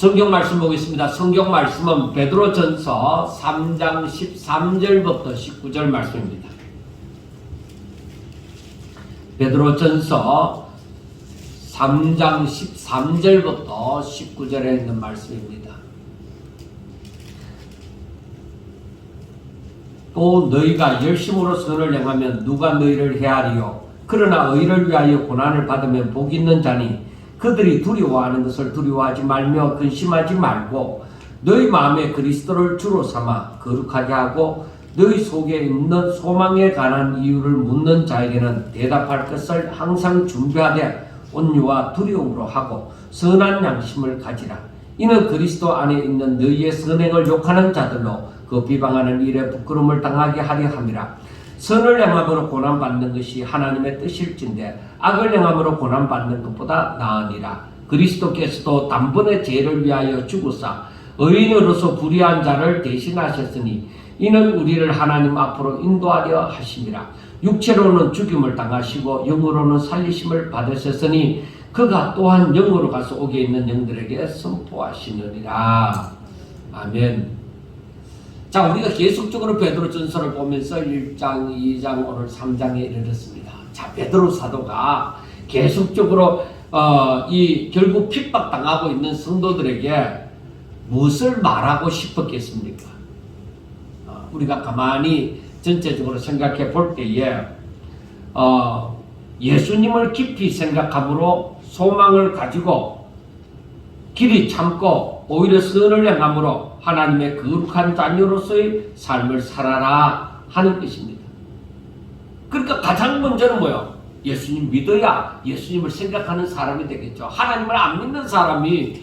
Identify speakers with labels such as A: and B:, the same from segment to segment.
A: 성경 말씀 보겠습니다. 성경 말씀은 베드로전서 3장 13절부터 19절 말씀입니다. 베드로전서 3장 13절부터 19절에 있는 말씀입니다. 또 너희가 열심으로 선을 행하면 누가 너희를 해하리요? 그러나 의를 위하여 고난을 받으면 복 있는 자니 그들이 두려워하는 것을 두려워하지 말며 근심하지 말고 너희 마음에 그리스도를 주로 삼아 거룩하게 하고 너희 속에 있는 소망에 관한 이유를 묻는 자에게는 대답할 것을 항상 준비하되 온유와 두려움으로 하고 선한 양심을 가지라. 이는 그리스도 안에 있는 너희의 선행을 욕하는 자들로 그 비방하는 일에 부끄러움을 당하게 하려 함이라. 선을 행함으로 고난받는 것이 하나님의 뜻일진데 악을 행함으로 고난받는 것보다 나으니라. 그리스도께서도 단번에 죄를 위하여 죽으사 의인으로서 불의한 자를 대신하셨으니 이는 우리를 하나님 앞으로 인도하려 하심이라. 육체로는 죽임을 당하시고 영으로는 살리심을 받으셨으니 그가 또한 영으로 가서 옥에 있는 영들에게 선포하시느니라. 아멘. 자, 우리가 계속적으로 베드로전서를 보면서 1장, 2장, 오늘 3장에 이르렀습니다. 자, 베드로 사도가 계속적으로 결국 핍박당하고 있는 성도들에게 무엇을 말하고 싶었겠습니까? 우리가 가만히 전체적으로 생각해 볼 때에 예수님을 깊이 생각함으로 소망을 가지고 길이 참고 오히려 선을 행함으로 하나님의 거룩한 자녀로서의 삶을 살아라 하는 것입니다. 그러니까 가장 먼저는 뭐요? 예수님 믿어야 예수님을 생각하는 사람이 되겠죠. 하나님을 안 믿는 사람이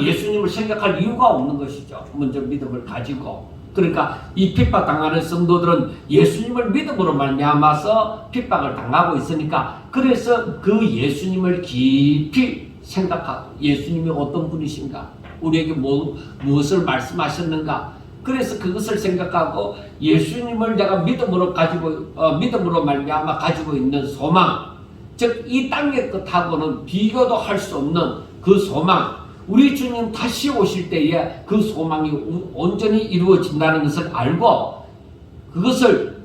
A: 예수님을 생각할 이유가 없는 것이죠. 먼저 믿음을 가지고. 그러니까 이 핍박당하는 성도들은 예수님을 믿음으로 말미암아서 핍박을 당하고 있으니까 그래서 그 예수님을 깊이 생각하고 예수님이 어떤 분이신가? 우리에게 무엇을 말씀하셨는가? 그래서 그것을 생각하고 예수님을 내가 믿음으로 말미암아 가지고 있는 소망, 즉 이 땅의 것하고는 비교도 할 수 없는 그 소망, 우리 주님 다시 오실 때에 그 소망이 온전히 이루어진다는 것을 알고 그것을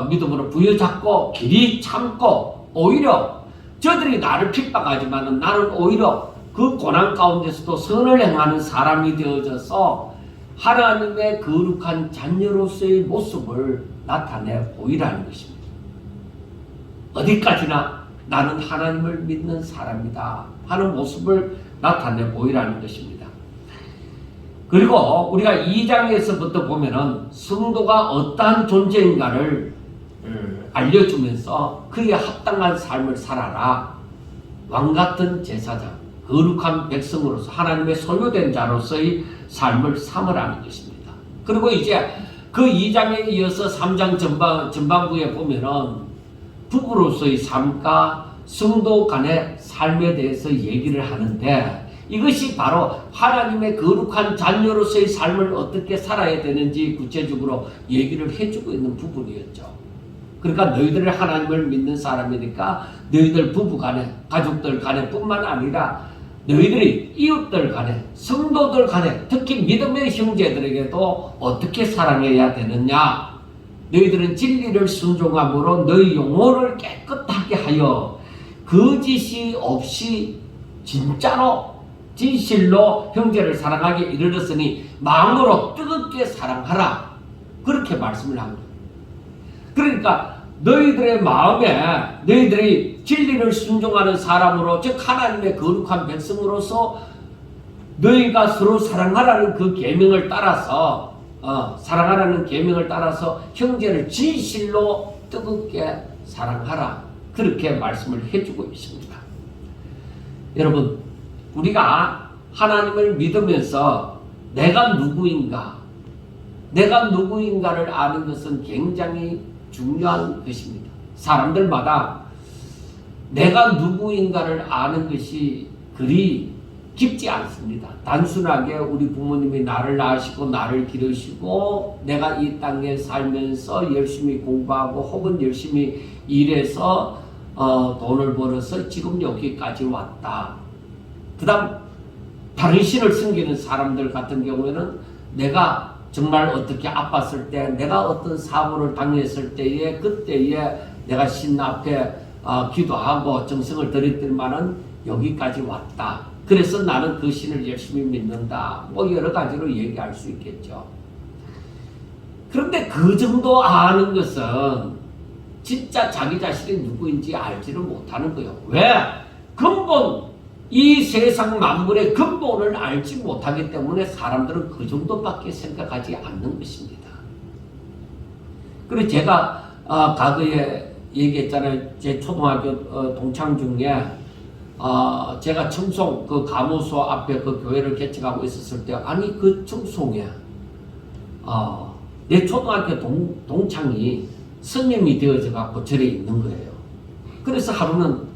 A: 믿음으로 부여잡고 길이 참고 오히려 저들이 나를 핍박하지만 나는 오히려 그 고난 가운데서도 선을 행하는 사람이 되어져서 하나님의 거룩한 자녀로서의 모습을 나타내 보이라는 것입니다. 어디까지나 나는 하나님을 믿는 사람이다 하는 모습을 나타내 보이라는 것입니다. 그리고 우리가 2장에서부터 보면은 성도가 어떠한 존재인가를 알려주면서 그에 합당한 삶을 살아라. 왕같은 제사장, 거룩한 백성으로서 하나님의 소유된 자로서의 삶을 삼으라는 것입니다. 그리고 이제 그 2장에 이어서 3장 전반부에 보면은 부부로서의 삶과 성도 간의 삶에 대해서 얘기를 하는데 이것이 바로 하나님의 거룩한 자녀로서의 삶을 어떻게 살아야 되는지 구체적으로 얘기를 해주고 있는 부분이었죠. 그러니까 너희들이 하나님을 믿는 사람이니까 너희들 부부 간에 가족들 간에 뿐만 아니라 너희들이 이웃들 간에 성도들 간에 특히 믿음의 형제들에게도 어떻게 사랑해야 되느냐. 너희들은 진리를 순종함으로 너희 영혼을 깨끗하게 하여 거짓이 없이 진짜로 진실로 형제를 사랑하게 이르렀으니 마음으로 뜨겁게 사랑하라. 그렇게 말씀을 합니다. 그러니까 너희들의 마음에 너희들이 진리를 순종하는 사람으로 즉 하나님의 거룩한 백성으로서 너희가 서로 사랑하라는 그 계명을 따라서 사랑하라는 계명을 따라서 형제를 진실로 뜨겁게 사랑하라. 그렇게 말씀을 해주고 있습니다. 여러분, 우리가 하나님을 믿으면서 내가 누구인가를 아는 것은 굉장히 중요한 것입니다. 사람들마다 내가 누구인가를 아는 것이 그리 깊지 않습니다. 단순하게 우리 부모님이 나를 낳으시고 나를 기르시고 내가 이 땅에 살면서 열심히 공부하고 혹은 열심히 일해서 돈을 벌어서 지금 여기까지 왔다. 그 다음 다른 신을 섬기는 사람들 같은 경우에는 내가 정말 어떻게 아팠을 때, 내가 어떤 사고를 당했을 때에, 그때에 내가 신 앞에 기도하고 정성을 들였더니만은 여기까지 왔다. 그래서 나는 그 신을 열심히 믿는다. 뭐 여러 가지로 얘기할 수 있겠죠. 그런데 그 정도 아는 것은 진짜 자기 자신이 누구인지 알지를 못하는 거예요. 왜? 근본, 이 세상 만물의 근본을 알지 못하기 때문에 사람들은 그 정도밖에 생각하지 않는 것입니다. 그리고 제가 과거에 얘기했잖아요. 제 초등학교 동창 중에 제가 청송 그 가무소 앞에 그 교회를 개척하고 있었을 때, 아니 그 청송에 내 초등학교 동창이 스님이 되어져 갖고 절에 있는 거예요. 그래서 하루는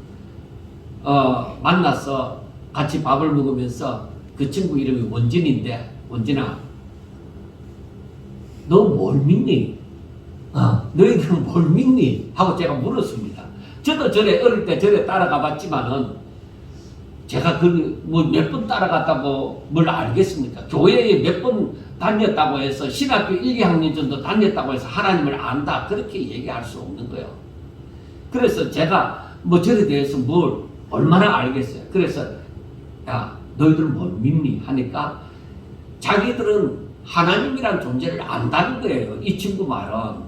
A: 만나서 같이 밥을 먹으면서 그 친구 이름이 원진인데, 원진아 너 뭘 믿니? 너희들은 뭘 믿니? 하고 제가 물었습니다. 저도 절에 어릴 때 절에 따라가 봤지만은 제가 그 뭐 몇 번 따라갔다고 뭘 알겠습니까? 교회에 몇 번 다녔다고 해서 신학교 1, 2학년 정도 다녔다고 해서 하나님을 안다, 그렇게 얘기할 수 없는 거예요. 그래서 제가 뭐 절에 대해서 뭘 얼마나 알겠어요. 그래서 야 너희들은 뭘 믿니? 하니까 자기들은 하나님이란 존재를 안다는 거예요. 이 친구 말은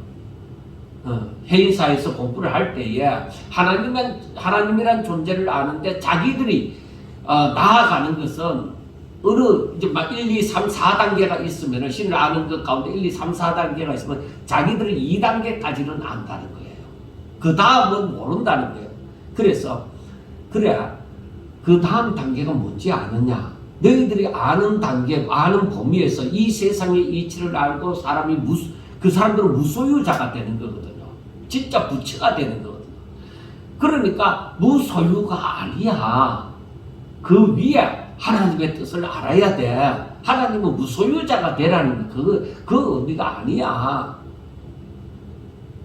A: 해인사에서 공부를 할 때에 하나님이란 존재를 아는데 자기들이 나아가는 것은 어느 이제 막 1, 2, 3, 4단계가 있으면, 신을 아는 것 가운데 1, 2, 3, 4단계가 있으면 자기들은 2단계까지는 안다는 거예요. 그 다음은 모른다는 거예요. 그래서 그래 그 다음 단계가 뭔지 아느냐? 너희들이 아는 단계, 아는 범위에서 이 세상의 이치를 알고 그 사람들은 무소유자가 되는 거거든요. 진짜 부처가 되는 거거든요. 그러니까 무소유가 아니야. 그 위에 하나님의 뜻을 알아야 돼. 하나님은 무소유자가 되라는 그 의미가 아니야.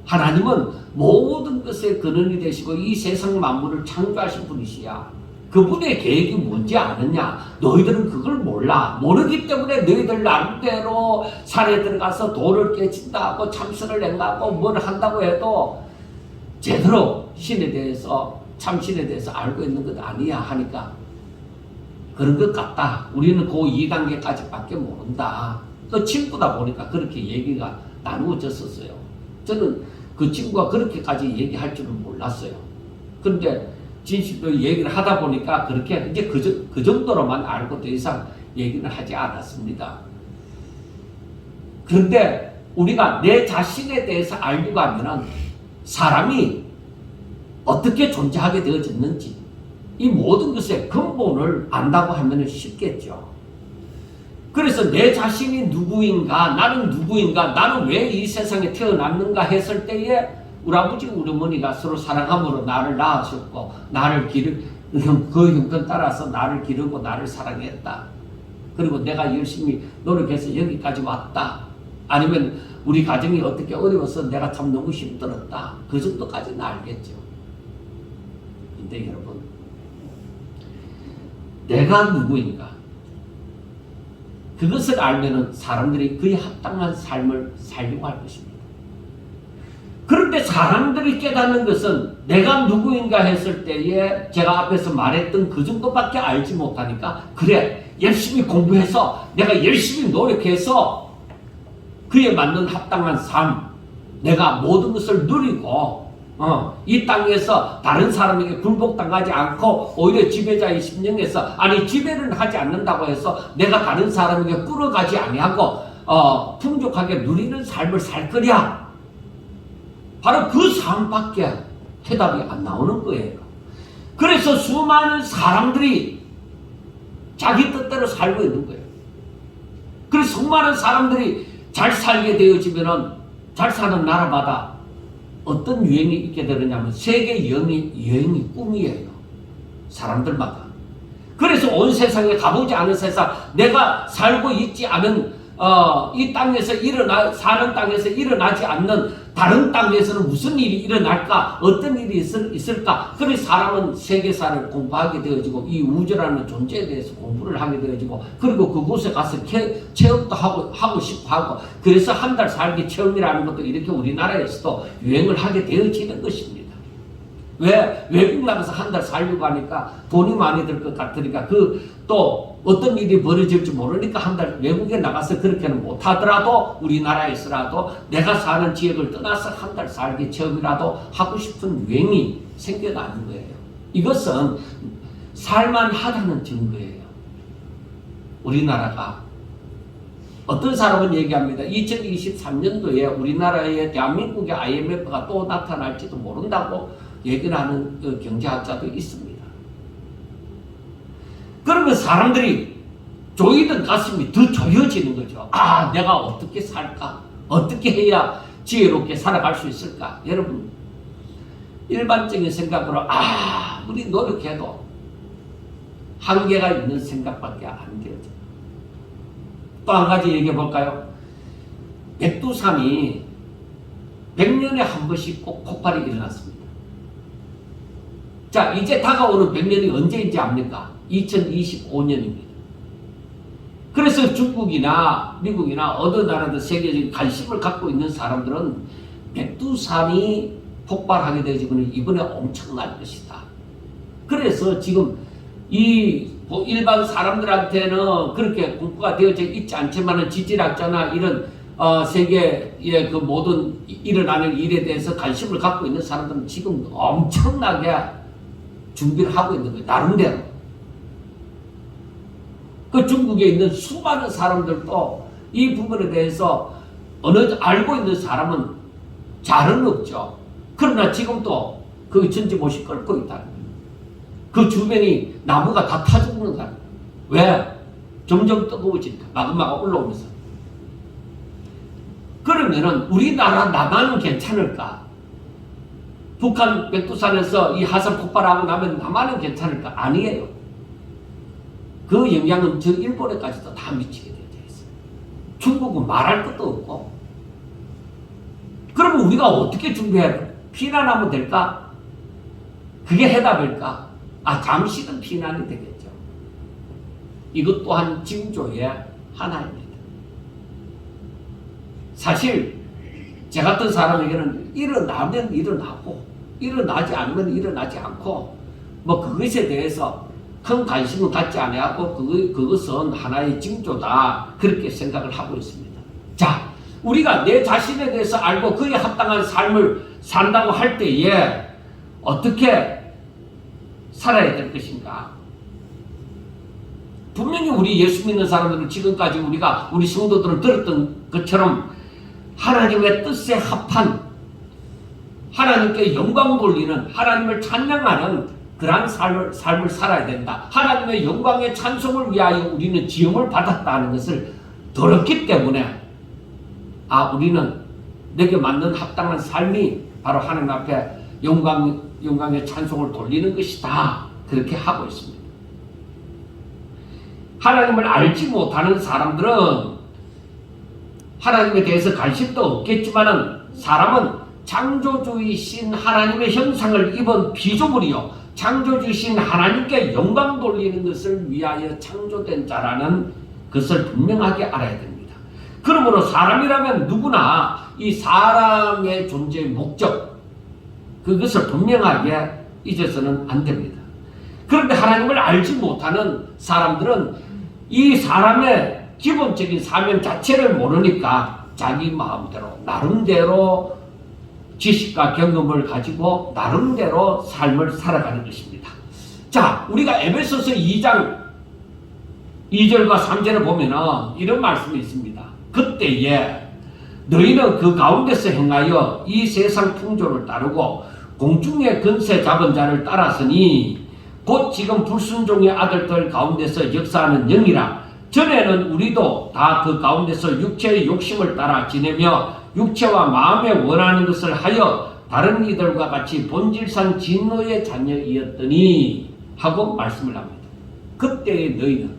A: 하나님은 모든 것의 근원이 되시고 이 세상 만물을 창조하신 분이시야. 그분의 계획이 뭔지 아느냐? 너희들은 그걸 몰라. 모르기 때문에 너희들 나름대로 산에 들어가서 돌을 깨친다 하고 참선을 행하고 뭘 한다고 해도 제대로 신에 대해서, 참신에 대해서 알고 있는 것 아니야 하니까 그런 것 같다. 우리는 그 2단계까지밖에 모른다. 그 친구다 보니까 그렇게 얘기가 나누어졌었어요. 저는 그 친구가 그렇게까지 얘기할 줄은 몰랐어요. 그런데 진실로 얘기를 하다 보니까 그렇게 이제 그 정도로만 알고 더 이상 얘기를 하지 않았습니다. 그런데 우리가 내 자신에 대해서 알려고 하면은 사람이 어떻게 존재하게 되어졌는지 이 모든 것의 근본을 안다고 하면 쉽겠죠. 그래서 내 자신이 누구인가, 나는 누구인가, 나는 왜 이 세상에 태어났는가 했을 때에 우리 아버지 우리 어머니가 서로 사랑함으로 나를 낳으셨고 나를 그 형편 따라서 나를 기르고 나를 사랑했다. 그리고 내가 열심히 노력해서 여기까지 왔다. 아니면 우리 가정이 어떻게 어려워서 내가 참 너무 힘들었다. 그 정도까지는 알겠죠. 근데 여러분, 내가 누구인가? 그것을 알면은 사람들이 그에 합당한 삶을 살려고 할 것입니다. 그런데 사람들이 깨닫는 것은 내가 누구인가 했을 때에 제가 앞에서 말했던 그 정도밖에 알지 못하니까 그래 열심히 공부해서 내가 열심히 노력해서 그에 맞는 합당한 삶, 내가 모든 것을 누리고 이 땅에서 다른 사람에게 굴복당하지 않고 오히려 지배자의 심령에서 지배를 하지 않는다고 해서 내가 다른 사람에게 끌어가지 아니하고 풍족하게 누리는 삶을 살 거냐? 바로 그 삶밖에 해답이 안 나오는 거예요. 그래서 수많은 사람들이 자기 뜻대로 살고 있는 거예요. 그래서 수많은 사람들이 잘 살게 되어지면은 잘 사는 나라마다 어떤 유행이 있게 되느냐면 세계 여행이 꿈이에요. 사람들마다. 그래서 온 세상에 가보지 않은 세상, 내가 살고 있지 않은 이 땅에서 사는 땅에서 일어나지 않는 다른 땅에서는 무슨 일이 일어날까? 어떤 일이 있을까? 그래서 사람은 세계사를 공부하게 되어지고 이 우주라는 존재에 대해서 공부를 하게 되어지고 그리고 그곳에 가서 체험도 하고 싶어 하고 그래서 한 달 살기 체험이라는 것도 이렇게 우리나라에서도 유행을 하게 되어지는 것입니다. 왜? 외국 나가서 한 달 살려고 하니까 돈이 많이 들 것 같으니까 또 어떤 일이 벌어질지 모르니까 한 달 외국에 나가서 그렇게는 못하더라도 우리나라에서라도 내가 사는 지역을 떠나서 한 달 살기 체험이라도 하고 싶은 유행이 생겨나는 거예요. 이것은 살만하다는 증거예요. 우리나라가 어떤 사람은 얘기합니다. 2023년도에 우리나라의 대한민국의 IMF가 또 나타날지도 모른다고 얘기를 하는 그 경제학자도 있습니다. 그러면 사람들이 조이던 가슴이 더 조여지는 거죠. 아, 내가 어떻게 살까? 어떻게 해야 지혜롭게 살아갈 수 있을까? 여러분, 일반적인 생각으로 아무리 노력해도 한계가 있는 생각밖에 안 되죠. 또 한 가지 얘기해 볼까요? 백두산이 100년에 한 번씩 꼭 폭발이 일어났습니다. 자, 이제 다가오는 100년이 언제인지 압니까? 2025년입니다. 그래서 중국이나 미국이나 어느 나라든 세계적인 관심을 갖고 있는 사람들은 백두산이 폭발하게 되지고는 이번에 엄청날 것이다. 그래서 지금 이 일반 사람들한테는 그렇게 공부가 되어져 있지 않지만은 지질학자나 이런 세계의 그 모든 일어나는 일에 대해서 관심을 갖고 있는 사람들은 지금 엄청나게 준비를 하고 있는 거예요. 나름대로. 그 중국에 있는 수많은 사람들도 이 부분에 대해서 알고 있는 사람은 잘은 없죠. 그러나 지금도 그 전지못이 끓고 있다는 거예요. 그 주변이 나무가 다 타 죽는다는 거예요. 왜? 점점 뜨거워진다. 마그마가 올라오면서. 그러면은 우리나라 남한은 괜찮을까? 북한 백두산에서 이 화산 폭발하고 나면 남한은 괜찮을까? 아니에요. 그 영향은 저 일본에까지도 다 미치게 되어 있어요. 중국은 말할 것도 없고. 그러면 우리가 어떻게 준비해야 돼? 피난하면 될까? 그게 해답일까? 잠시는 피난이 되겠죠. 이것 또한 징조의 하나입니다. 사실 제 같은 사람에게는 일어나면 일어나고 일어나지 않으면 일어나지 않고 그것에 대해서 큰 관심을 갖지 않아고 그것은 하나의 징조다 그렇게 생각을 하고 있습니다. 자, 우리가 내 자신에 대해서 알고 그에 합당한 삶을 산다고 할 때에 어떻게 살아야 될 것인가? 분명히 우리 예수 믿는 사람들은 지금까지 우리 성도들은 들었던 것처럼 하나님의 뜻에 합한 하나님께 영광 돌리는 하나님을 찬양하는 그러한 삶을 살아야 된다. 하나님의 영광의 찬송을 위하여 우리는 지음을 받았다는 것을 들었기 때문에 우리는 내게 맞는 합당한 삶이 바로 하나님 앞에 영광의 찬송을 돌리는 것이다. 그렇게 하고 있습니다. 하나님을 알지 못하는 사람들은 하나님에 대해서 관심도 없겠지만은 사람은 창조주이신 하나님의 형상을 입은 피조물이요 창조주이신 하나님께 영광 돌리는 것을 위하여 창조된 자라는 것을 분명하게 알아야 됩니다. 그러므로 사람이라면 누구나 이 사람의 존재의 목적 그것을 분명하게 잊어서는 안 됩니다. 그런데 하나님을 알지 못하는 사람들은 이 사람의 기본적인 사명 자체를 모르니까 자기 마음대로 나름대로 지식과 경험을 가지고 나름대로 삶을 살아가는 것입니다. 자, 우리가 에베소서 2장 2절과 3절을 보면은 이런 말씀이 있습니다. 그때에 너희는 그 가운데서 행하여 이 세상 풍조를 따르고 공중의 근세 잡은 자를 따랐으니 곧 지금 불순종의 아들들 가운데서 역사하는 영이라. 전에는 우리도 다 그 가운데서 육체의 욕심을 따라 지내며 육체와 마음에 원하는 것을 하여 다른 이들과 같이 본질상 진노의 자녀이었더니 하고 말씀을 합니다. 그때의 너희는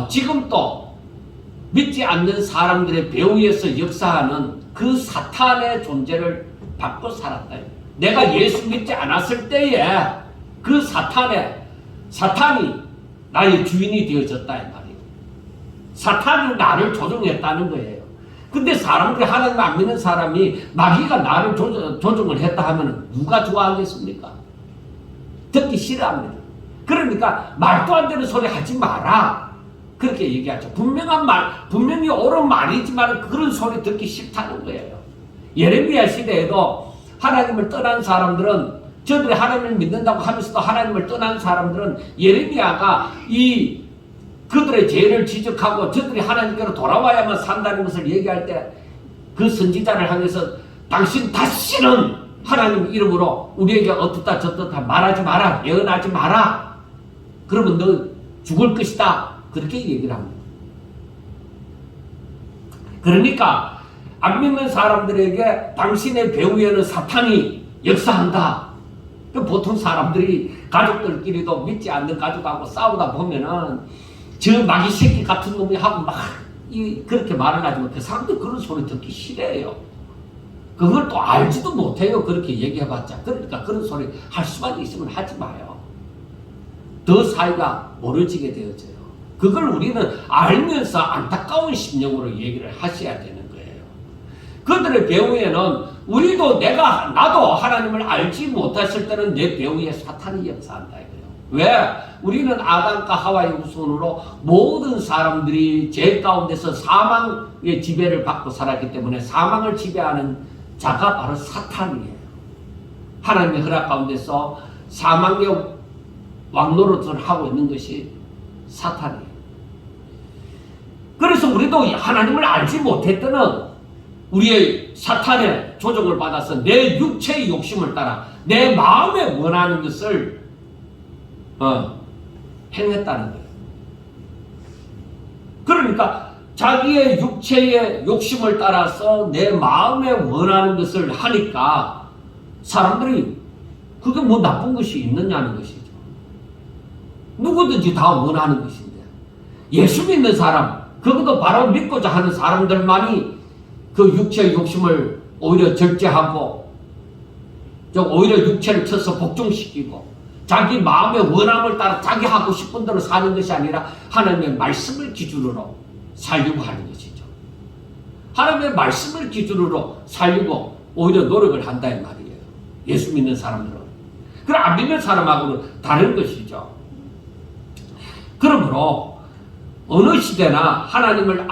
A: 지금 또 믿지 않는 사람들의 배후에서 역사하는 그 사탄의 존재를 받고 살았다. 내가 예수 믿지 않았을 때에 그 사탄이 나의 주인이 되어졌다 이 말이에요. 사탄이 나를 조종했다는 거예요. 근데 사람들이 하나님 안 믿는 사람이 마귀가 나를 조종을 했다 하면 누가 좋아하겠습니까? 듣기 싫어합니다. 그러니까 말도 안 되는 소리 하지 마라. 그렇게 얘기하죠. 분명히 옳은 말이지만 그런 소리 듣기 싫다는 거예요. 예레미야 시대에도 하나님을 떠난 사람들은, 저들이 하나님을 믿는다고 하면서도 하나님을 떠난 사람들은 예레미야가 그들의 죄를 지적하고 저들이 하나님께로 돌아와야만 산다는 것을 얘기할 때 그 선지자를 향해서 당신 다시는 하나님 이름으로 우리에게 어떻다 저떻다 말하지 마라, 예언하지 마라. 그러면 너 죽을 것이다. 그렇게 얘기를 합니다. 그러니까 안 믿는 사람들에게 당신의 배후에는 사탄이 역사한다. 보통 사람들이 가족들끼리도 믿지 않는 가족하고 싸우다 보면은 저 마귀 새끼 같은 놈이 하고 막 그렇게 말을 하지만 그 사람들 그런 소리 듣기 싫어해요. 그걸 또 알지도 못해요. 그렇게 얘기해봤자. 그러니까 그런 소리 할 수만 있으면 하지 마요. 더 사이가 멀어지게 되어져요. 그걸 우리는 알면서 안타까운 심령으로 얘기를 하셔야 되는 거예요. 그들의 배후에는 나도 하나님을 알지 못했을 때는 내 배후에 사탄이 역사한다 이거예요. 왜? 우리는 아담과 하와의 후손으로 모든 사람들이 죄 가운데서 사망의 지배를 받고 살았기 때문에 사망을 지배하는 자가 바로 사탄이에요. 하나님의 허락 가운데서 사망의 왕노릇을 하고 있는 것이 사탄이에요. 그래서 우리도 하나님을 알지 못했더는 우리의 사탄의 조종을 받아서 내 육체의 욕심을 따라 내 마음에 원하는 것을 행했다는 거예요. 그러니까 자기의 육체의 욕심을 따라서 내 마음에 원하는 것을 하니까 사람들이 그게 뭐 나쁜 것이 있느냐는 것이죠. 누구든지 다 원하는 것인데 예수 믿는 사람, 그것도 바로 믿고자 하는 사람들만이 그 육체의 욕심을 오히려 절제하고 오히려 육체를 쳐서 복종시키고 자기 마음의 원함을 따라 자기 하고 싶은 대로 사는 것이 아니라 하나님의 말씀을 기준으로 살려고 하는 것이죠. 하나님의 말씀을 기준으로 살려고 오히려 노력을 한다 이 말이에요. 예수 믿는 사람들은. 그럼 안 믿는 사람하고는 다른 것이죠. 그러므로 어느 시대나 하나님을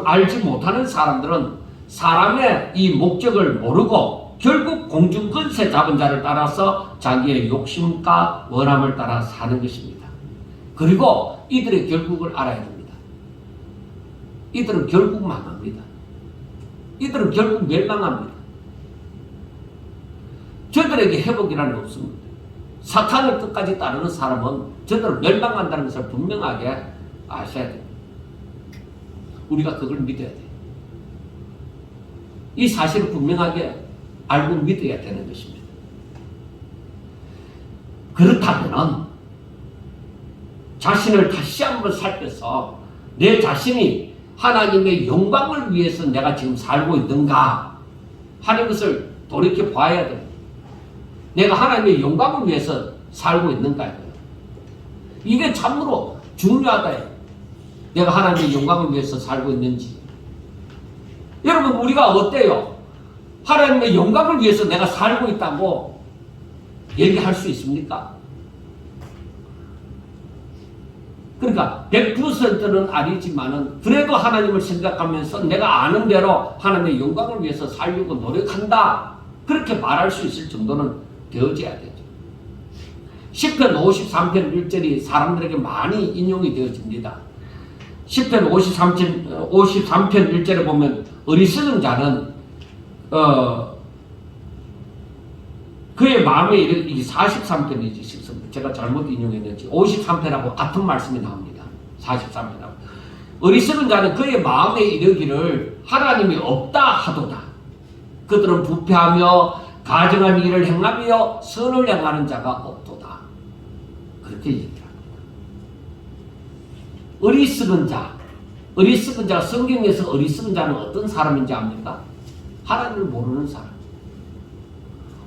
A: 알지 못하는 사람들은 사람의 이 목적을 모르고 결국 공중권세 잡은 자를 따라서 자기의 욕심과 원함을 따라 사는 것입니다. 그리고 이들의 결국을 알아야 됩니다. 이들은 결국 망합니다. 이들은 결국 멸망합니다. 저들에게 회복이라는 게 없습니다. 사탄을 끝까지 따르는 사람은 저들은 멸망한다는 것을 분명하게 아셔야 됩니다. 우리가 그걸 믿어야 돼요. 이 사실을 분명하게 알고 믿어야 되는 것입니다. 그렇다면 자신을 다시 한번 살펴서 내 자신이 하나님의 영광을 위해서 내가 지금 살고 있는가 하는 것을 돌이켜 봐야 됩니다. 내가 하나님의 영광을 위해서 살고 있는가 이게 참으로 중요하다. 내가 하나님의 영광을 위해서 살고 있는지. 여러분 우리가 어때요? 하나님의 영광을 위해서 내가 살고 있다고 얘기할 수 있습니까? 그러니까 100%는 아니지만은 그래도 하나님을 생각하면서 내가 아는 대로 하나님의 영광을 위해서 살려고 노력한다. 그렇게 말할 수 있을 정도는 되어져야 되죠. 시편 53편 1절이 사람들에게 많이 인용이 되어집니다. 시편 53편 1절에 보면 어리석은 자는 그의 마음에 이게 43편이지 제가 잘못 인용했는지 53편하고 같은 말씀이 나옵니다. 43편하고 어리석은 자는 그의 마음에 이르기를 하나님이 없다 하도다. 그들은 부패하며 가증한 일을 행하며 선을 행하는 자가 없도다. 그렇게 얘기합니다. 어리석은 자, 어리석은 자, 성경에서 어리석은 자는 어떤 사람인지 압니까? 하나님을 모르는 사람.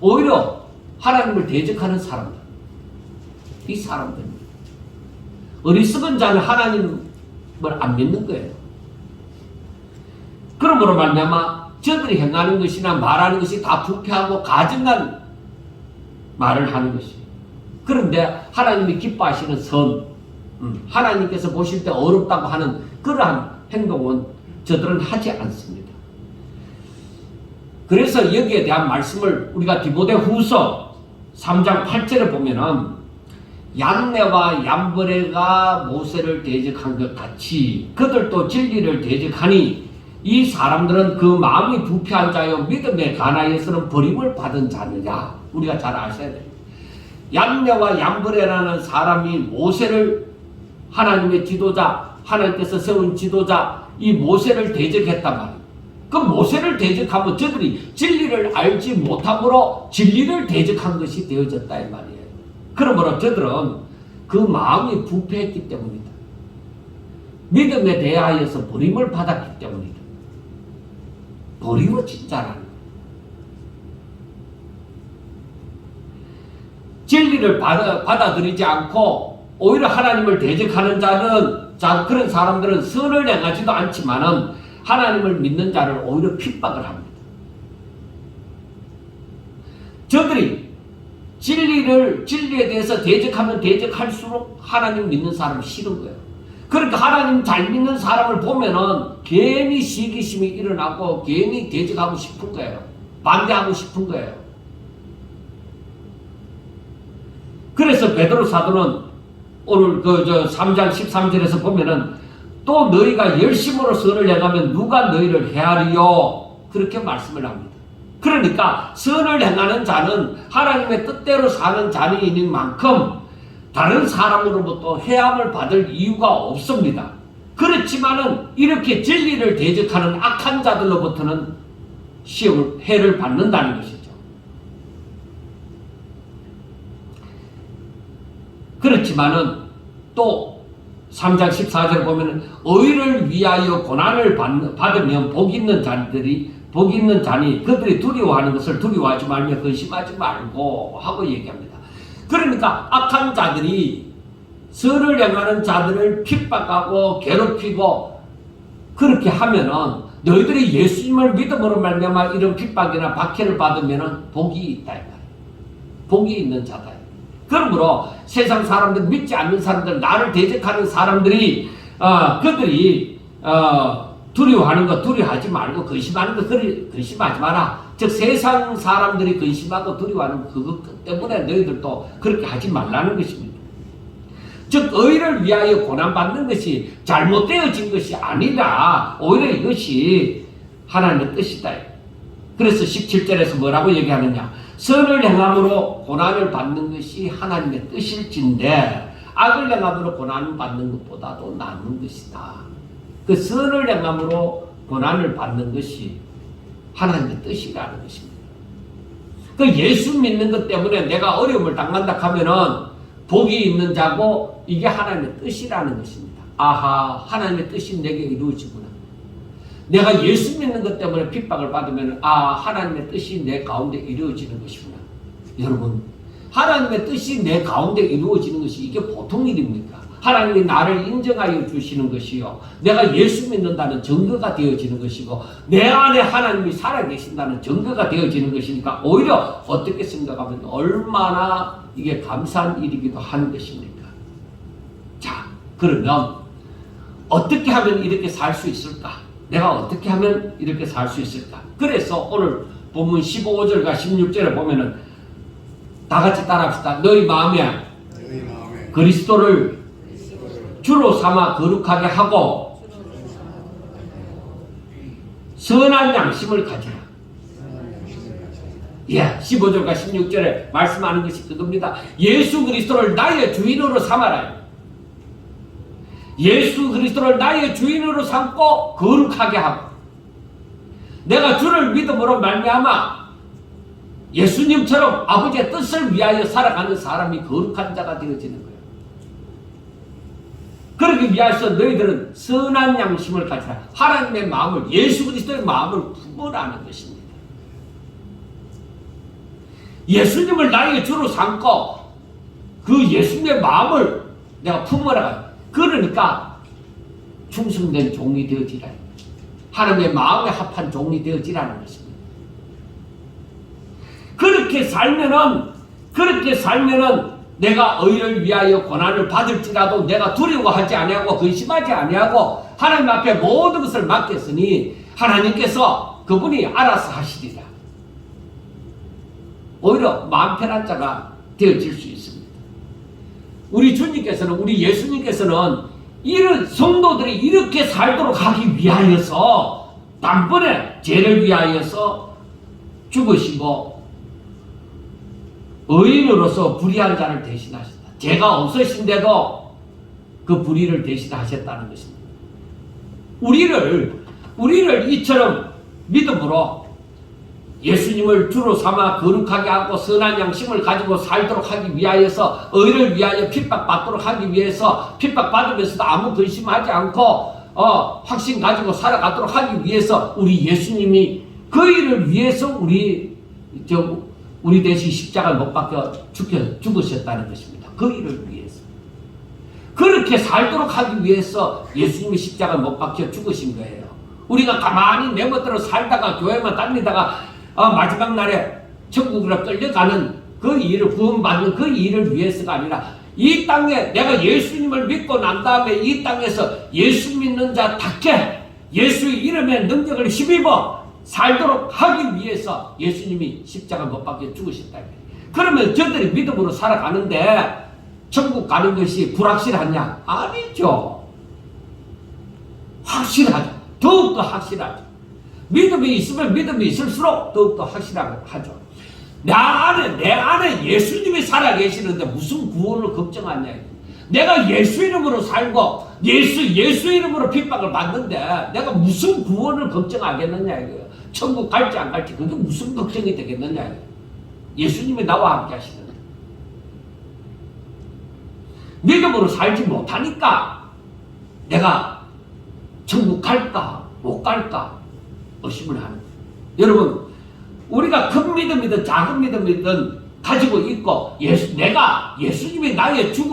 A: 오히려 하나님을 대적하는 사람들. 이 사람들입니다. 어리석은 자는 하나님을 안 믿는 거예요. 그러므로 말미암아 저들이 행하는 것이나 말하는 것이 다 부패하고 가증난 말을 하는 것이에요. 그런데 하나님이 기뻐하시는 선, 하나님께서 보실 때 어렵다고 하는 그러한 행동은 저들은 하지 않습니다. 그래서 여기에 대한 말씀을 우리가 디모데후서 3장 8절에 보면은 얀네와 얀브레가 모세를 대적한 것 같이 그들도 진리를 대적하니 이 사람들은 그 마음이 부패한 자여 믿음에 관하여서는 버림을 받은 자느냐. 우리가 잘 아셔야 돼요. 얀네와 얀브레라는 사람이 모세를 하나님의 지도자, 하나님께서 세운 지도자 이 모세를 대적했단 말이에요. 그 모세를 대적하면 저들이 진리를 알지 못함으로 진리를 대적한 것이 되어졌다 이 말이에요. 그러므로 저들은 그 마음이 부패했기 때문이다. 믿음에 대하여서 버림을 받았기 때문이다. 버림어진 자라는 거예요. 진리를 받아들이지 않고 오히려 하나님을 대적하는 그런 사람들은 선을 행하지도 않지만은 하나님을 믿는 자를 오히려 핍박을 합니다. 저들이 진리에 대해서 대적하면 대적할수록 하나님 믿는 사람이 싫은 거예요. 그러니까 하나님 잘 믿는 사람을 보면은 괜히 시기심이 일어나고 괜히 대적하고 싶은 거예요. 반대하고 싶은 거예요. 그래서 베드로 사도는 오늘 3장 13절에서 보면은 또 너희가 열심으로 선을 행하면 누가 너희를 헤아리요? 그렇게 말씀을 합니다. 그러니까 선을 행하는 자는 하나님의 뜻대로 사는 자녀인 만큼 다른 사람으로부터 해함을 받을 이유가 없습니다. 그렇지만은 이렇게 진리를 대적하는 악한 자들로부터는 해를 받는다는 것이죠. 그렇지만은 또 3장 14절을 보면 의를 위하여 고난을 받으면 복 있는 자니 그들이 두려워하는 것을 두려워하지 말며 근심하지 말고 하고 얘기합니다. 그러니까 악한 자들이 선을 행하는 자들을 핍박하고 괴롭히고 그렇게 하면은 너희들이 예수님을 믿음으로 말미암아 이런 핍박이나 박해를 받으면은 복이 있다 이 말이에요. 복이 있는 자다. 그러므로 세상 사람들, 믿지 않는 사람들, 나를 대적하는 사람들이 그들이 두려워하는 것 두려워하지 말고 근심하는 것 근심하지 마라. 즉 세상 사람들이 근심하고 두려워하는 그것 때문에 너희들도 그렇게 하지 말라는 것입니다. 즉 의를 위하여 고난받는 것이 잘못되어진 것이 아니라 오히려 이것이 하나님의 뜻이다. 그래서 17절에서 뭐라고 얘기하느냐. 선을 행함으로 고난을 받는 것이 하나님의 뜻일진데 악을 행함으로 고난을 받는 것보다도 나은 것이다. 그 선을 행함으로 고난을 받는 것이 하나님의 뜻이라는 것입니다. 그 예수 믿는 것 때문에 내가 어려움을 당한다 하면은 복이 있는 자고 이게 하나님의 뜻이라는 것입니다. 아하, 하나님의 뜻이 내게 이루어지구나. 내가 예수 믿는 것 때문에 핍박을 받으면 하나님의 뜻이 내 가운데 이루어지는 것이구나. 여러분, 하나님의 뜻이 내 가운데 이루어지는 것이 이게 보통 일입니까? 하나님이 나를 인정하여 주시는 것이요, 내가 예수 믿는다는 증거가 되어지는 것이고 내 안에 하나님이 살아계신다는 증거가 되어지는 것이니까 오히려 어떻게 생각하면 얼마나 이게 감사한 일이기도 한 것입니까? 자, 그러면 어떻게 하면 이렇게 살 수 있을까? 내가 어떻게 하면 이렇게 살 수 있을까? 그래서 오늘 본문 15절과 16절에 보면은 다 같이 따라합시다. 너희 마음에 그리스도를 주로 삼아 거룩하게 하고 선한 양심을 가지라. 예, 15절과 16절에 말씀하는 것이 그겁니다. 예수 그리스도를 나의 주인으로 삼아라. 예수 그리스도를 나의 주인으로 삼고 거룩하게 하고 내가 주를 믿음으로 말미암아 예수님처럼 아버지의 뜻을 위하여 살아가는 사람이 거룩한 자가 되어지는 거예요. 그러기 위해서 너희들은 선한 양심을 가지라. 하나님의 마음을, 예수 그리스도의 마음을 품으라는 것입니다. 예수님을 나의 주로 삼고 그 예수님의 마음을 내가 품으라. 그러니까 충성된 종이 되어지라. 하나님의 마음에 합한 종이 되어지라는 것입니다. 그렇게 살면은 내가 의를 위하여 고난을 받을지라도 내가 두려워하지 아니하고 근심하지 아니하고 하나님 앞에 모든 것을 맡겼으니 하나님께서 그분이 알아서 하시리라. 오히려 마음 편한 자가 되어질 수 있습니다. 우리 주님께서는, 우리 예수님께서는 이런 성도들이 이렇게 살도록 하기 위하여서 단번에 죄를 위하여서 죽으시고 의인으로서 불의한 자를 대신하셨다. 죄가 없으신데도 그 불의를 대신하셨다는 것입니다. 우리를 이처럼 믿음으로 예수님을 주로 삼아 거룩하게 하고 선한 양심을 가지고 살도록 하기 위하여서 의를 위하여 핍박받도록 하기 위해서 핍박받으면서도 아무 근심하지 않고 확신 가지고 살아가도록 하기 위해서 우리 예수님이 그 일을 위해서 우리 대신 십자가를 못 박혀 죽으셨다는 것입니다. 그 일을 위해서. 그렇게 살도록 하기 위해서 예수님이 십자가를 못 박혀 죽으신 거예요. 우리가 가만히 내 멋대로 살다가 교회만 다니다가 마지막 날에 천국으로 끌려가는 그 일을, 구원받는 그 일을 위해서가 아니라 이 땅에 내가 예수님을 믿고 난 다음에 이 땅에서 예수 믿는 자답게 예수의 이름에 능력을 힘입어 살도록 하기 위해서 예수님이 십자가 못 박혀 죽으셨다. 그러면 저들이 믿음으로 살아가는데 천국 가는 것이 불확실하냐? 아니죠. 확실하죠. 더욱더 확실하죠. 믿음이 있으면 믿음이 있을수록 더욱더 확실하죠. 내 안에 예수님이 살아계시는데 무슨 구원을 걱정하냐? 내가 예수 이름으로 살고 예수 이름으로 핍박을 받는데 내가 무슨 구원을 걱정하겠느냐 이거예요. 천국 갈지 안 갈지 그게 무슨 걱정이 되겠느냐 이거예요. 예수님이 나와 함께 하시는데 믿음으로 살지 못하니까 내가 천국 갈까 못 갈까 의심을 하는 거예요. 여러분, 우리가 큰 믿음이든 작은 믿음이든 가지고 있고 내가 예수님이 나의 주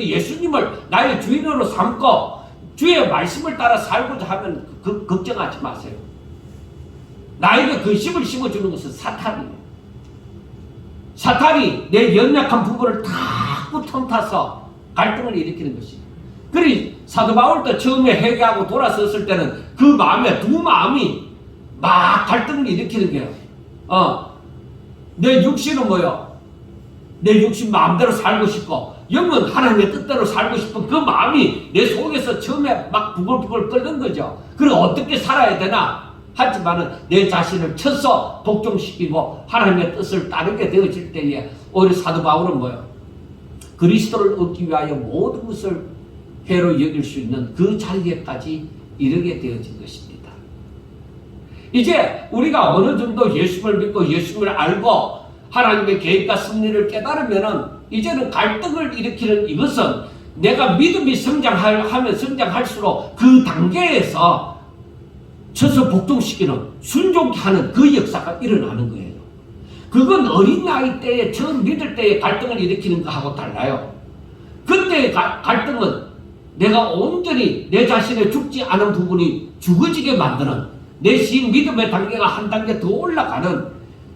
A: 예수님을 나의 주인으로 삼고 주의 말씀을 따라 살고자 하면 걱정하지 마세요. 나에게 근심을 심어주는 것은 사탄이에요. 사탄이 내 연약한 부분을 다 틈타서 갈등을 일으키는 것입니다. 그리 사도 바울도 처음에 회개하고 돌아섰을 때는 그 마음에 두 마음이 막 갈등을 일으키는 거예요. 내 육신은 뭐요? 내 육신 마음대로 살고 싶고 영은 하나님의 뜻대로 살고 싶은 그 마음이 내 속에서 처음에 막 부글부글 끓는 거죠. 그리고 어떻게 살아야 되나? 하지만은 내 자신을 쳐서 복종시키고 하나님의 뜻을 따르게 되어질 때에 오히려 사도 바울은 뭐요? 그리스도를 얻기 위하여 모든 것을 해로 여길 수 있는 그 자리에까지 이르게 되어진 것입니다. 이제 우리가 어느 정도 예수를 믿고 예수를 알고 하나님의 계획과 섭리를 깨달으면은 이제는 갈등을 일으키는 이것은 내가 믿음이 성장하면 성장할수록 그 단계에서 쳐서 복종시키는 순종케 하는 그 역사가 일어나는 거예요. 그건 어린 나이 때에 처음 믿을 때의 갈등을 일으키는 것하고 달라요. 그때의 갈등은 내가 온전히 내 자신의 죽지 않은 부분이 죽어지게 만드는 내 신 믿음의 단계가 한 단계 더 올라가는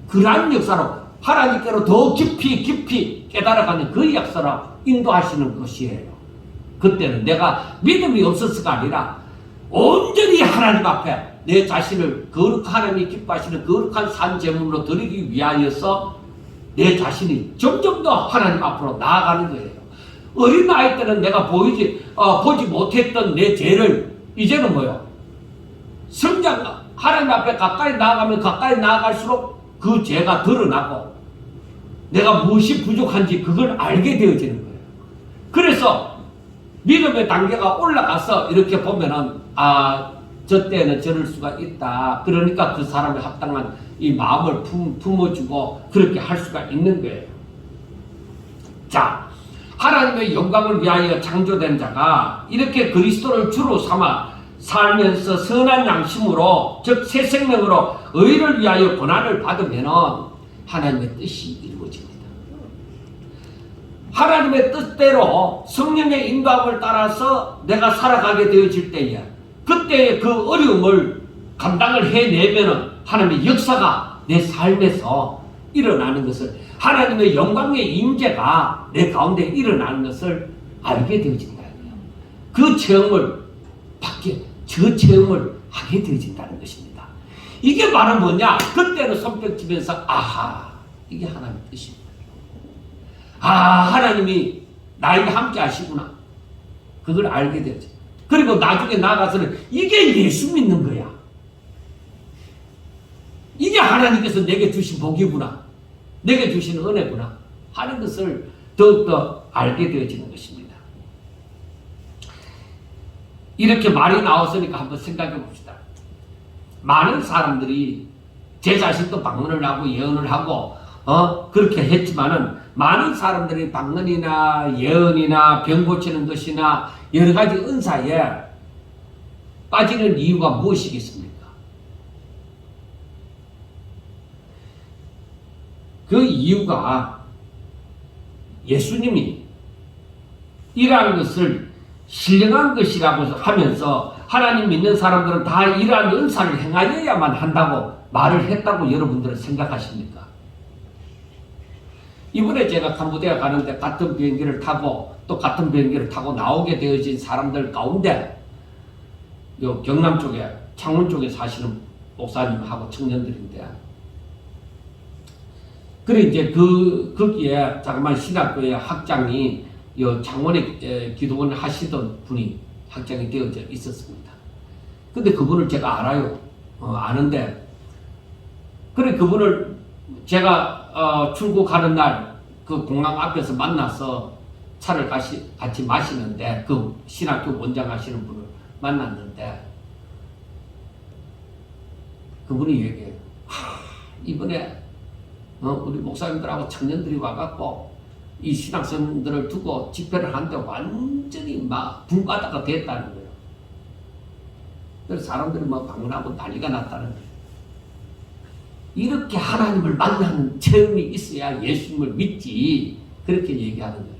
A: 그러한 역사로 하나님께로 더 깊이 깨달아가는 그 역사로 인도하시는 것이에요. 그때는 내가 믿음이 없어서가 아니라 온전히 하나님 앞에 내 자신을 하나님이 기뻐하시는 거룩한 산제물로 드리기 위하여서 내 자신이 점점 더 하나님 앞으로 나아가는 거예요. 어린 나이 때는 내가 보지 못했던 내 죄를 이제는 뭐요? 하나님 앞에 가까이 나아가면 가까이 나아갈수록 그 죄가 드러나고 내가 무엇이 부족한지 그걸 알게 되어지는 거예요. 그래서 믿음의 단계가 올라가서 이렇게 보면은 저 때는 저럴 수가 있다. 그러니까 그 사람에 합당한 이 마음을 품어주고 그렇게 할 수가 있는 거예요. 자, 하나님의 영광을 위하여 창조된 자가 이렇게 그리스도를 주로 삼아 살면서 선한 양심으로, 즉 새 생명으로 의를 위하여 고난을 받으면 하나님의 뜻이 이루어집니다. 하나님의 뜻대로 성령의 인도함을 따라서 내가 살아가게 되어질 때에, 그때의 그 어려움을 감당을 해내면 하나님의 역사가 내 삶에서 일어나는 것을, 하나님의 영광의 임재가 내 가운데 일어나는 것을 알게 되어진다. 그 체험을 저 체험을 하게 되어진다는 것입니다. 이게 바로 뭐냐? 그때는 손뼉치면서 아하, 이게 하나님의 뜻입니다. 하나님이 나에게 함께 하시구나. 그걸 알게 되죠. 그리고 나중에 나가서는 이게 예수 믿는 거야. 이게 하나님께서 내게 주신 복이구나. 내게 주신 은혜구나 하는 것을 더욱더 알게 되어지는 것입니다. 이렇게 말이 나왔으니까 한번 생각해 봅시다. 많은 사람들이 제 자신도 방언을 하고 예언을 하고 그렇게 했지만은 많은 사람들이 방언이나 예언이나 병 고치는 것이나 여러 가지 은사에 빠지는 이유가 무엇이겠습니까? 그 이유가 예수님이 이러한 것을 신령한 것이라고 하면서 하나님 믿는 사람들은 다 이러한 은사를 행하여야만 한다고 말을 했다고 여러분들은 생각하십니까? 이번에 제가 캄보디아 가는데 같은 비행기를 타고 또 같은 비행기를 타고 나오게 되어진 사람들 가운데 요 경남 쪽에 창원 쪽에 사시는 목사님하고 청년들인데, 그래 이제 거기에 자그마한 신학교의 학장이 요 창원에 기도원을 하시던 분이 학장이 되어져 있었습니다. 근데 그분을 제가 알아요. 아는데, 그래 그분을 제가 출국하는 날 그 공항 앞에서 만나서 차를 같이 마시는데, 그 신학교 원장 하시는 분을 만났는데 그분이 얘기해요. 이번에 우리 목사님들하고 청년들이 와갖고 이 신학생들을 두고 집회를 하는데 완전히 막 분바다가 됐다는 거예요. 그래서 사람들이 막 방문하고 난리가 났다는 거예요. 이렇게 하나님을 만나는 체험이 있어야 예수님을 믿지, 그렇게 얘기하는 거예요.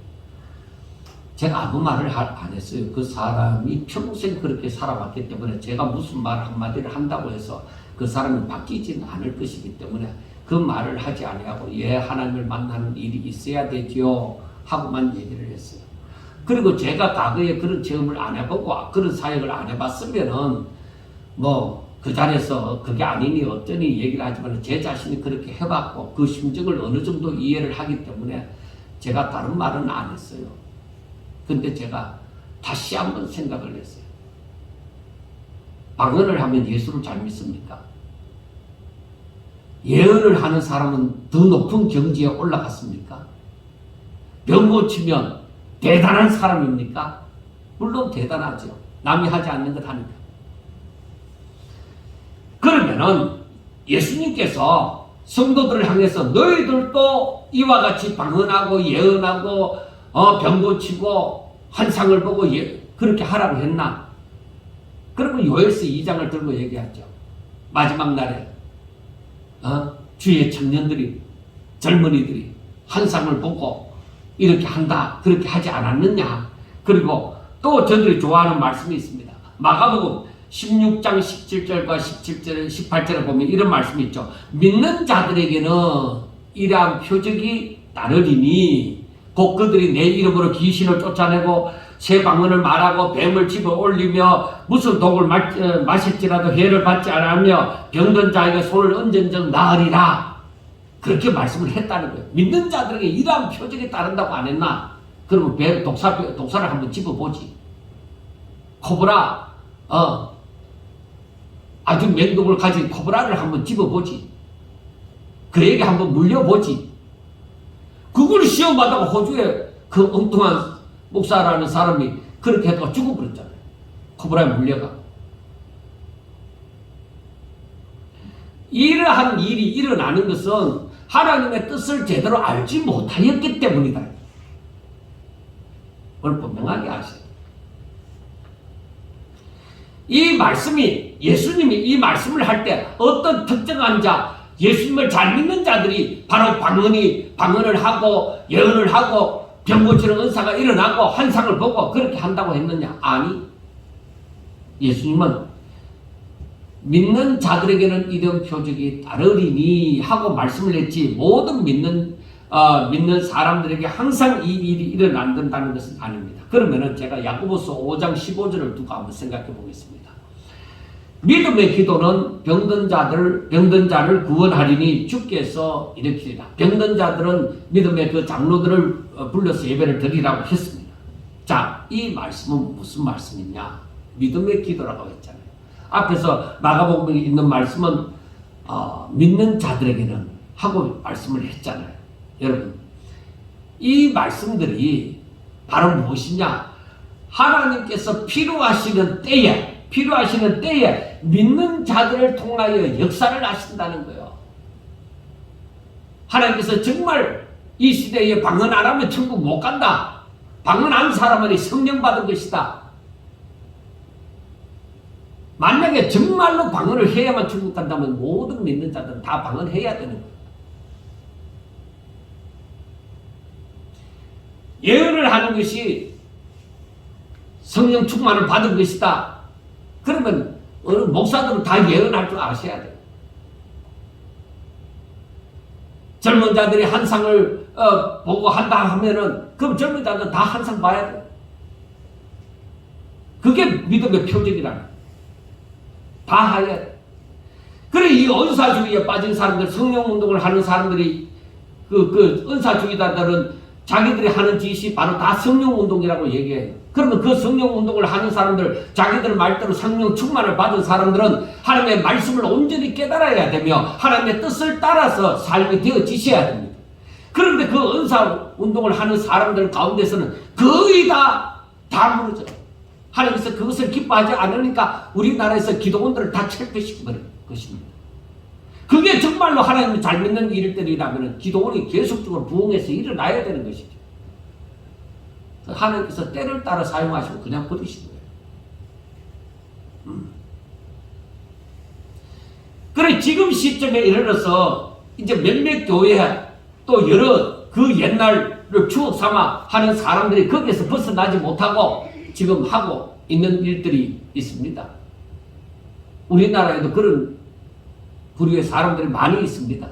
A: 제가 아무 말을 안 했어요. 그 사람이 평생 그렇게 살아왔기 때문에 제가 무슨 말 한마디를 한다고 해서 그 사람이 바뀌지는 않을 것이기 때문에 그 말을 하지 아니하고 하나님을 만나는 일이 있어야 되지요 하고만 얘기를 했어요. 그리고 제가 과거에 그런 체험을 안 해보고 그런 사역을 안 해봤으면은 그 자리에서 그게 아니니 어쩌니 얘기를 하지만 제 자신이 그렇게 해봤고 그 심정을 어느 정도 이해를 하기 때문에 제가 다른 말은 안 했어요. 근데 제가 다시 한번 생각을 했어요. 방언을 하면 예수를 잘 믿습니까? 예언을 하는 사람은 더 높은 경지에 올라갔습니까? 병 고치면 대단한 사람입니까? 물론 대단하죠. 남이 하지 않는 것 하니까. 그러면은 예수님께서 성도들을 향해서 너희들도 이와 같이 방언하고 예언하고 병 고치고 환상을 보고 그렇게 하라고 했나? 그러면 요엘서 2장을 들고 얘기하죠. 마지막 날에 주의 청년들이, 젊은이들이 환상을 보고 이렇게 한다, 그렇게 하지 않았느냐? 그리고 또 저들이 좋아하는 말씀이 있습니다. 마가복음 16장 17절과 17절, 18절에 보면 이런 말씀이 있죠. 믿는 자들에게는 이러한 표적이 따르리니 곧 그들이 내 이름으로 귀신을 쫓아내고 새 방언을 말하고 뱀을 집어 올리며 무슨 독을 마실지라도 해를 받지 않으며 병든 자에게 손을 얹은 적 나으리라. 그렇게 말씀을 했다는 거예요. 믿는 자들에게 이러한 표적이 따른다고 안 했나? 그러면 독사를 한번 집어보지. 코브라, 아주 맹독을 가진 코브라를 한번 집어보지. 그에게 한번 물려보지. 그걸 시험받다가 호주에 그 엉뚱한 목사라는 사람이 그렇게 해서 죽어버렸잖아요. 코브라에 물려가. 이러한 일이 일어나는 것은 하나님의 뜻을 제대로 알지 못하였기 때문이다. 그걸 분명하게 아셔요. 이 말씀이 예수님이 이 말씀을 할 때 어떤 특정한 자, 예수님을 잘 믿는 자들이 바로 방언을 하고 예언을 하고 병 고치는 은사가 일어나고 환상을 보고 그렇게 한다고 했느냐? 아니, 예수님은 믿는 자들에게는 이런 표적이 따르리니 하고 말씀을 했지, 모든 믿는 사람들에게 항상 이 일이 일어난다는 것은 아닙니다. 그러면은 제가 야고보서 5장 15절을 두고 한번 생각해 보겠습니다. 믿음의 기도는 병든 자를 구원하리니 주께서 일으키리라. 병든 자들은 믿음의 그 장로들을 불러서 예배를 드리라고 했습니다. 자, 이 말씀은 무슨 말씀이냐? 믿음의 기도라고 했잖아요. 앞에서 마가복음에 있는 말씀은 믿는 자들에게는 하고 말씀을 했잖아요. 여러분, 이 말씀들이 바로 무엇이냐? 하나님께서 필요하시는 때에 믿는 자들을 통하여 역사를 하신다는 거예요. 하나님께서 정말 이 시대에 방언 안 하면 천국 못 간다. 방언한 사람은 성령 받은 것이다. 만약에 정말로 방언을 해야만 천국 간다면 모든 믿는 자들은 다 방언해야 되는 거예요. 예언을 하는 것이 성령 충만을 받은 것이다. 그러면 어느 목사들은 다 예언할 줄 아셔야 돼요. 젊은 자들이 한상을 보고 한다 하면은 그럼 젊은 자들은 다 한상 봐야 돼요. 그게 믿음의 표적이라는 거예요. 다 해야 돼요. 그래, 이 은사주의에 빠진 사람들, 성령운동을 하는 사람들이 그 은사주의자들은 자기들이 하는 짓이 바로 다 성령운동이라고 얘기해요. 그러면 그 성령운동을 하는 사람들, 자기들 말대로 성령 충만을 받은 사람들은 하나님의 말씀을 온전히 깨달아야 되며 하나님의 뜻을 따라서 삶이 되어지셔야 됩니다. 그런데 그 은사운동을 하는 사람들 가운데서는 거의 다 무너져요. 하나님께서 그것을 기뻐하지 않으니까 우리나라에서 기도원들을 다 철폐시켜버린 것입니다. 그게 정말로 하나님을 잘 믿는 일들이라면 기도원이 계속적으로 부흥해서 일어나야 되는 것이죠. 하나님께서 때를 따라 사용하시고 그냥 버리신 거예요. 그래, 지금 시점에 이르러서 이제 몇몇 교회 또 여러 그 옛날을 추억 삼아 하는 사람들이 거기에서 벗어나지 못하고 지금 하고 있는 일들이 있습니다. 우리나라에도 그런 부류의 사람들이 많이 있습니다.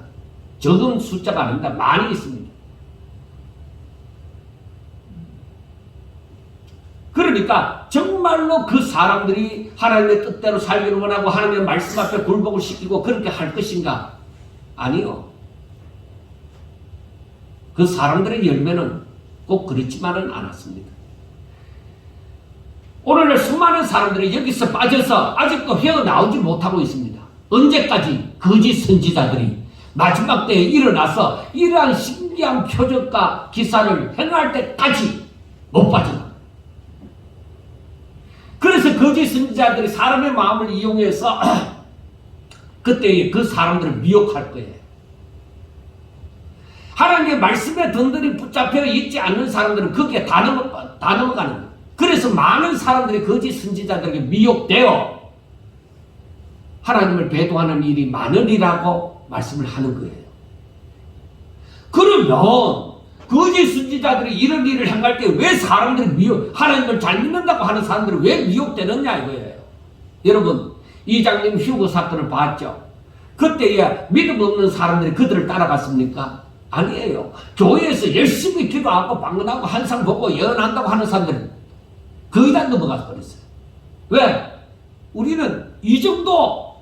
A: 적은 숫자가 아닙니다. 많이 있습니다. 그러니까 정말로 그 사람들이 하나님의 뜻대로 살기를 원하고 하나님의 말씀 앞에 굴복을 시키고 그렇게 할 것인가? 아니요. 그 사람들의 열매는 꼭 그렇지만은 않았습니다. 오늘날 수많은 사람들이 여기서 빠져서 아직도 헤어나오지 못하고 있습니다. 언제까지 거짓 선지자들이 마지막 때에 일어나서 이러한 신기한 표적과 기사를 행할 때까지 못 빠져나. 그래서 거짓 선지자들이 사람의 마음을 이용해서 그때 그 사람들을 미혹할 거예요. 하나님의 말씀에 든든히 붙잡혀 있지 않는 사람들은 거기에 다 넘어가는 거예요. 그래서 많은 사람들이 거짓 선지자들에게 미혹되어 하나님을 배도하는 일이 많으리라고 말씀을 하는 거예요. 그러면 거짓 선지자들이 이런 일을 행할 때 왜 사람들이 하나님을 잘 믿는다고 하는 사람들이 왜 미혹되느냐 이거예요. 여러분, 이장님 휴거 사건을 봤죠? 그때에 믿음 없는 사람들이 그들을 따라갔습니까? 아니에요. 교회에서 열심히 기도하고 방언하고 한상 보고 예언한다고 하는 사람들은 거의 다 넘어가 버렸어요. 왜? 우리는 이 정도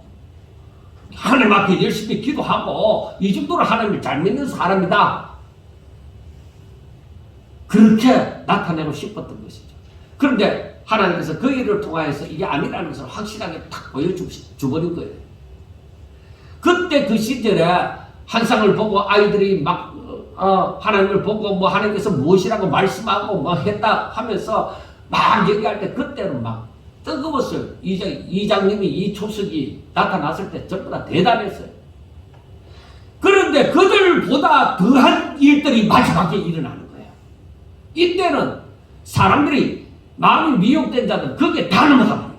A: 하나님 앞에 열심히 기도하고 이 정도로 하나님을 잘 믿는 사람이다. 그렇게 나타내고 싶었던 것이죠. 그런데 하나님께서 그 일을 통하여서 이게 아니라는 것을 확실하게 탁 보여주버린 거예요. 그때 그 시절에 환상을 보고 아이들이 막 하나님을 보고 뭐 하나님께서 무엇이라고 말씀하고 뭐 했다 하면서 막 얘기할 때 그때는 막 뜨거웠어요. 이장님이 이 초석이 나타났을 때 전부 다 대단했어요. 그런데 그들보다 더한 일들이 마지막에 일어나는 거예요. 이때는 사람들이 마음이 미혹된 자들 그게 다 넘어가 버려요.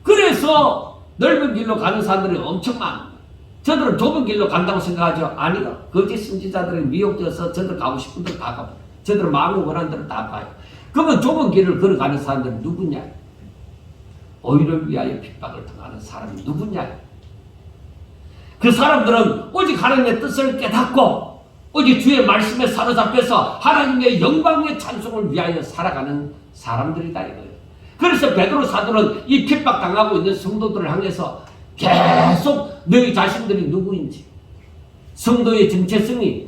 A: 그래서 넓은 길로 가는 사람들이 엄청 많아요. 저들은 좁은 길로 간다고 생각하죠. 아니다. 거짓 선지자들이 미혹되어서 저들 가고 싶은 데로 다 가요. 저들은 마음이 원하는 대로 다 가요. 그러면 좁은 길을 걸어가는 사람들은 누구냐? 의를 위하여 핍박을 당하는 사람이 누구냐? 그 사람들은 오직 하나님의 뜻을 깨닫고 오직 주의 말씀에 사로잡혀서 하나님의 영광의 찬송을 위하여 살아가는 사람들이다 이거예요. 그래서 베드로 사도는 이 핍박당하고 있는 성도들을 향해서 계속 너희 자신들이 누구인지 성도의 정체성이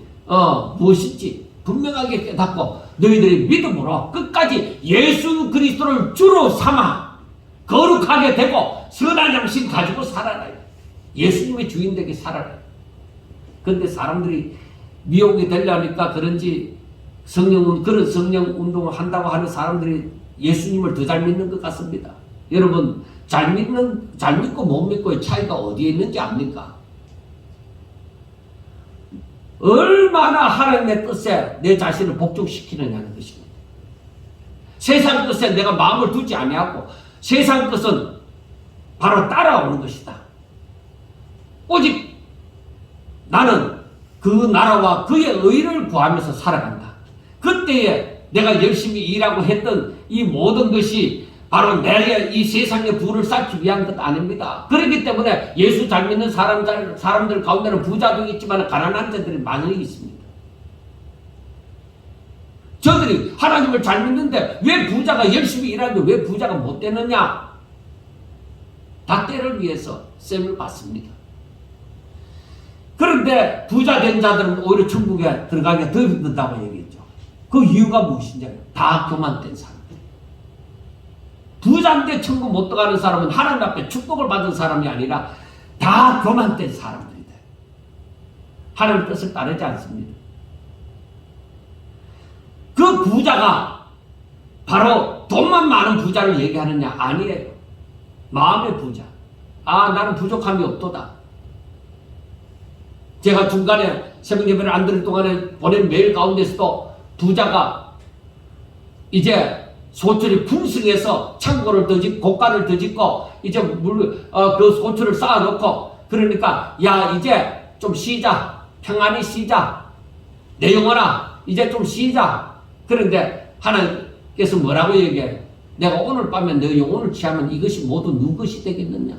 A: 무엇인지 분명하게 깨닫고 너희들이 믿음으로 끝까지 예수 그리스도를 주로 삼아 거룩하게 되고 선한 양심 가지고 살아라. 예수님의 주인 되게 살아라. 그런데 사람들이 미혹이 되려니까 그런지 그런 성령 운동을 한다고 하는 사람들이 예수님을 더 잘 믿는 것 같습니다. 여러분 잘 믿고 못 믿고의 차이가 어디에 있는지 압니까? 얼마나 하나님의 뜻에 내 자신을 복종시키느냐는 것입니다. 세상 뜻에 내가 마음을 두지 아니하고 세상 뜻은 바로 따라오는 것이다. 오직 나는 그 나라와 그의 의를 구하면서 살아간다. 그때에 내가 열심히 일하고 했던 이 모든 것이 바로 내의 이 세상의 부를 쌓기 위한 것 아닙니다. 그렇기 때문에 예수 잘 믿는 사람들 가운데는 부자도 있지만 가난한 자들이 많이 있습니다. 저들이 하나님을 잘 믿는데 왜 부자가 열심히 일하는데 왜 부자가 못 되느냐? 다 때를 위해서 셈을 받습니다. 그런데 부자 된 자들은 오히려 천국에 들어가기가 더 힘들다고 얘기했죠. 그 이유가 무엇이냐? 다 교만된 사람들. 부자인데 천국 못 들어가는 사람은 하나님 앞에 축복을 받은 사람이 아니라 다 교만된 사람들이다. 하나님 뜻을 따르지 않습니다. 그 부자가 바로 돈만 많은 부자를 얘기하느냐? 아니에요. 마음의 부자. 나는 부족함이 없도다. 제가 중간에 새벽 예배를 안 들을 동안에 보낸 메일 가운데서도 부자가 이제 소출이 풍성해서 창고를 더 짓고 곡간을 더 짓고 이제 그 소출을 쌓아놓고 그러니까 야 이제 좀 쉬자. 평안히 쉬자. 내 영혼아 이제 좀 쉬자. 그런데 하나님께서 뭐라고 얘기해요? 내가 오늘 밤에 내 영혼을 취하면 이것이 모두 누구 것이 되겠느냐?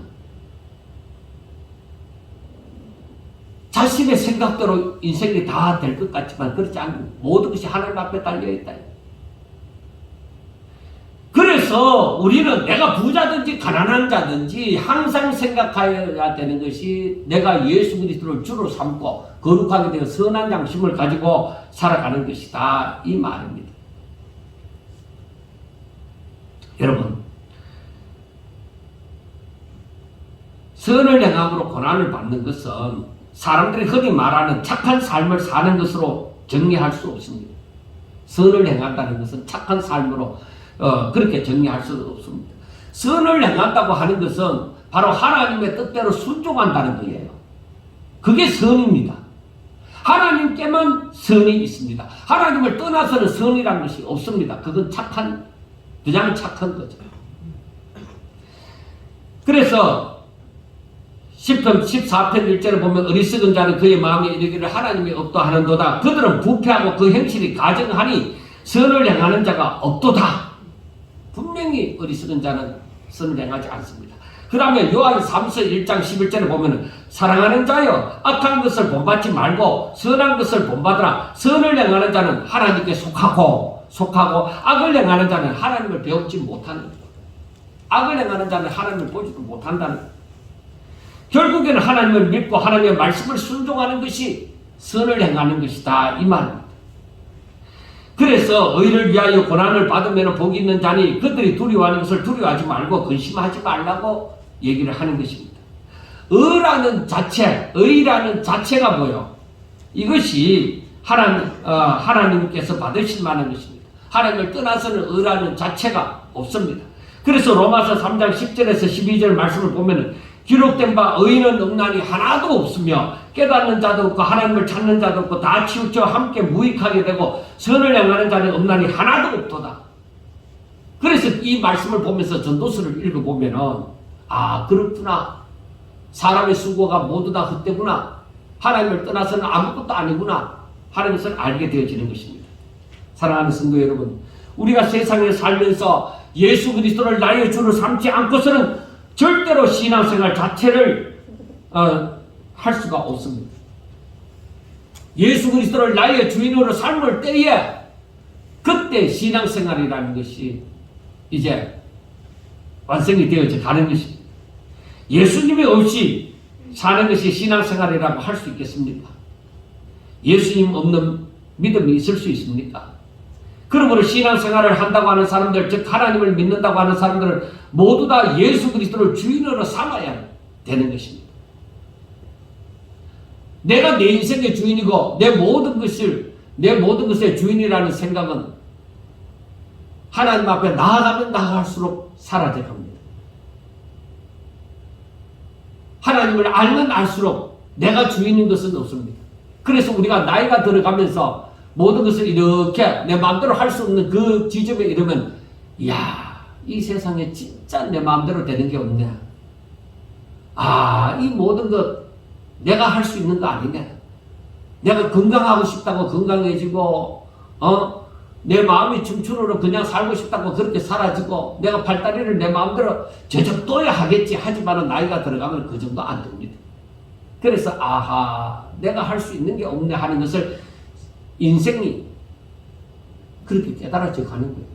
A: 자신의 생각대로 인생이 다 될 것 같지만 그렇지 않고 모든 것이 하나님 앞에 달려있다. 그래서 우리는 내가 부자든지 가난한 자든지 항상 생각해야 되는 것이 내가 예수 그리스도를 주로 삼고 거룩하게 되어 선한 양심을 가지고 살아가는 것이다. 이 말입니다. 여러분, 선을 행함으로 고난을 받는 것은 사람들이 흔히 말하는 착한 삶을 사는 것으로 정리할 수 없습니다. 선을 행한다는 것은 착한 삶으로 그렇게 정리할 수 없습니다. 선을 행한다고 하는 것은 바로 하나님의 뜻대로 순종한다는 거예요. 그게 선입니다. 하나님께만 선이 있습니다. 하나님을 떠나서는 선이라는 것이 없습니다. 그건 그냥 착한 거죠. 그래서 10편 14편 1절을 보면 어리석은 자는 그의 마음에 이르기를 하나님이 없다 하는도다. 그들은 부패하고 그 행실이 가증하니 선을 행하는 자가 없도다. 분명히 어리석은 자는 선을 행하지 않습니다. 그 다음에 요한 3서 1장 11절에 보면 사랑하는 자여 악한 것을 본받지 말고 선한 것을 본받으라. 선을 행하는 자는 하나님께 속하고 악을 행하는 자는 하나님을 배우지 못하는 것. 악을 행하는 자는 하나님을 보지도 못한다는 것. 결국에는 하나님을 믿고 하나님의 말씀을 순종하는 것이 선을 행하는 것이다. 이 말입니다. 그래서 의를 위하여 고난을 받으면 복이 있는 자니 그들이 두려워하는 것을 두려워하지 말고 근심하지 말라고 얘기를 하는 것입니다. 의라는 자체가 뭐요? 이것이 하나님께서 받으실 만한 것입니다. 하나님을 떠나서는 의라는 자체가 없습니다. 그래서 로마서 3장 10절에서 12절 말씀을 보면 기록된 바 의인은 없나니 하나도 없으며 깨닫는 자도 없고 하나님을 찾는 자도 없고 다 치우쳐 함께 무익하게 되고 선을 향하는 자는 없나니 하나도 없도다. 그래서 이 말씀을 보면서 전도서를 읽어보면은 아 그렇구나. 사람의 수고가 모두 다 헛되구나. 하나님을 떠나서는 아무것도 아니구나 하는 것을 알게 되어지는 것입니다. 사랑하는 성도 여러분, 우리가 세상에 살면서 예수 그리스도를 나의 주로 삼지 않고서는 절대로 신앙생활 자체를 할 수가 없습니다. 예수 그리스도를 나의 주인으로 삶을 때에 그때 신앙생활이라는 것이 이제 완성이 되어져 가는 것입니다. 예수님이 없이 사는 것이 신앙생활이라고 할 수 있겠습니까? 예수님 없는 믿음이 있을 수 있습니까? 그러므로 신앙생활을 한다고 하는 사람들, 즉 하나님을 믿는다고 하는 사람들은 모두 다 예수 그리스도를 주인으로 삼아야 되는 것입니다. 내가 내 인생의 주인이고 내 모든 것의 주인이라는 생각은 하나님 앞에 나아가면 나아갈수록 사라져 갑니다. 하나님을 알면 알수록 내가 주인인 것은 없습니다. 그래서 우리가 나이가 들어가면서 모든 것을 이렇게 내 마음대로 할 수 없는 그 지점에 이르면 이야, 이 세상에 진짜 내 마음대로 되는 게 없네. 아, 이 모든 것 내가 할 수 있는 거 아니네. 내가 건강하고 싶다고 건강해지고 내 마음이 춤추르르 그냥 살고 싶다고 그렇게 사라지고 내가 발다리를 내 마음대로 저적둬야 하겠지 하지만은 나이가 들어가면 그 정도 안 됩니다. 그래서 아하, 내가 할 수 있는 게 없네 하는 것을 인생이 그렇게 깨달아져 가는 거예요.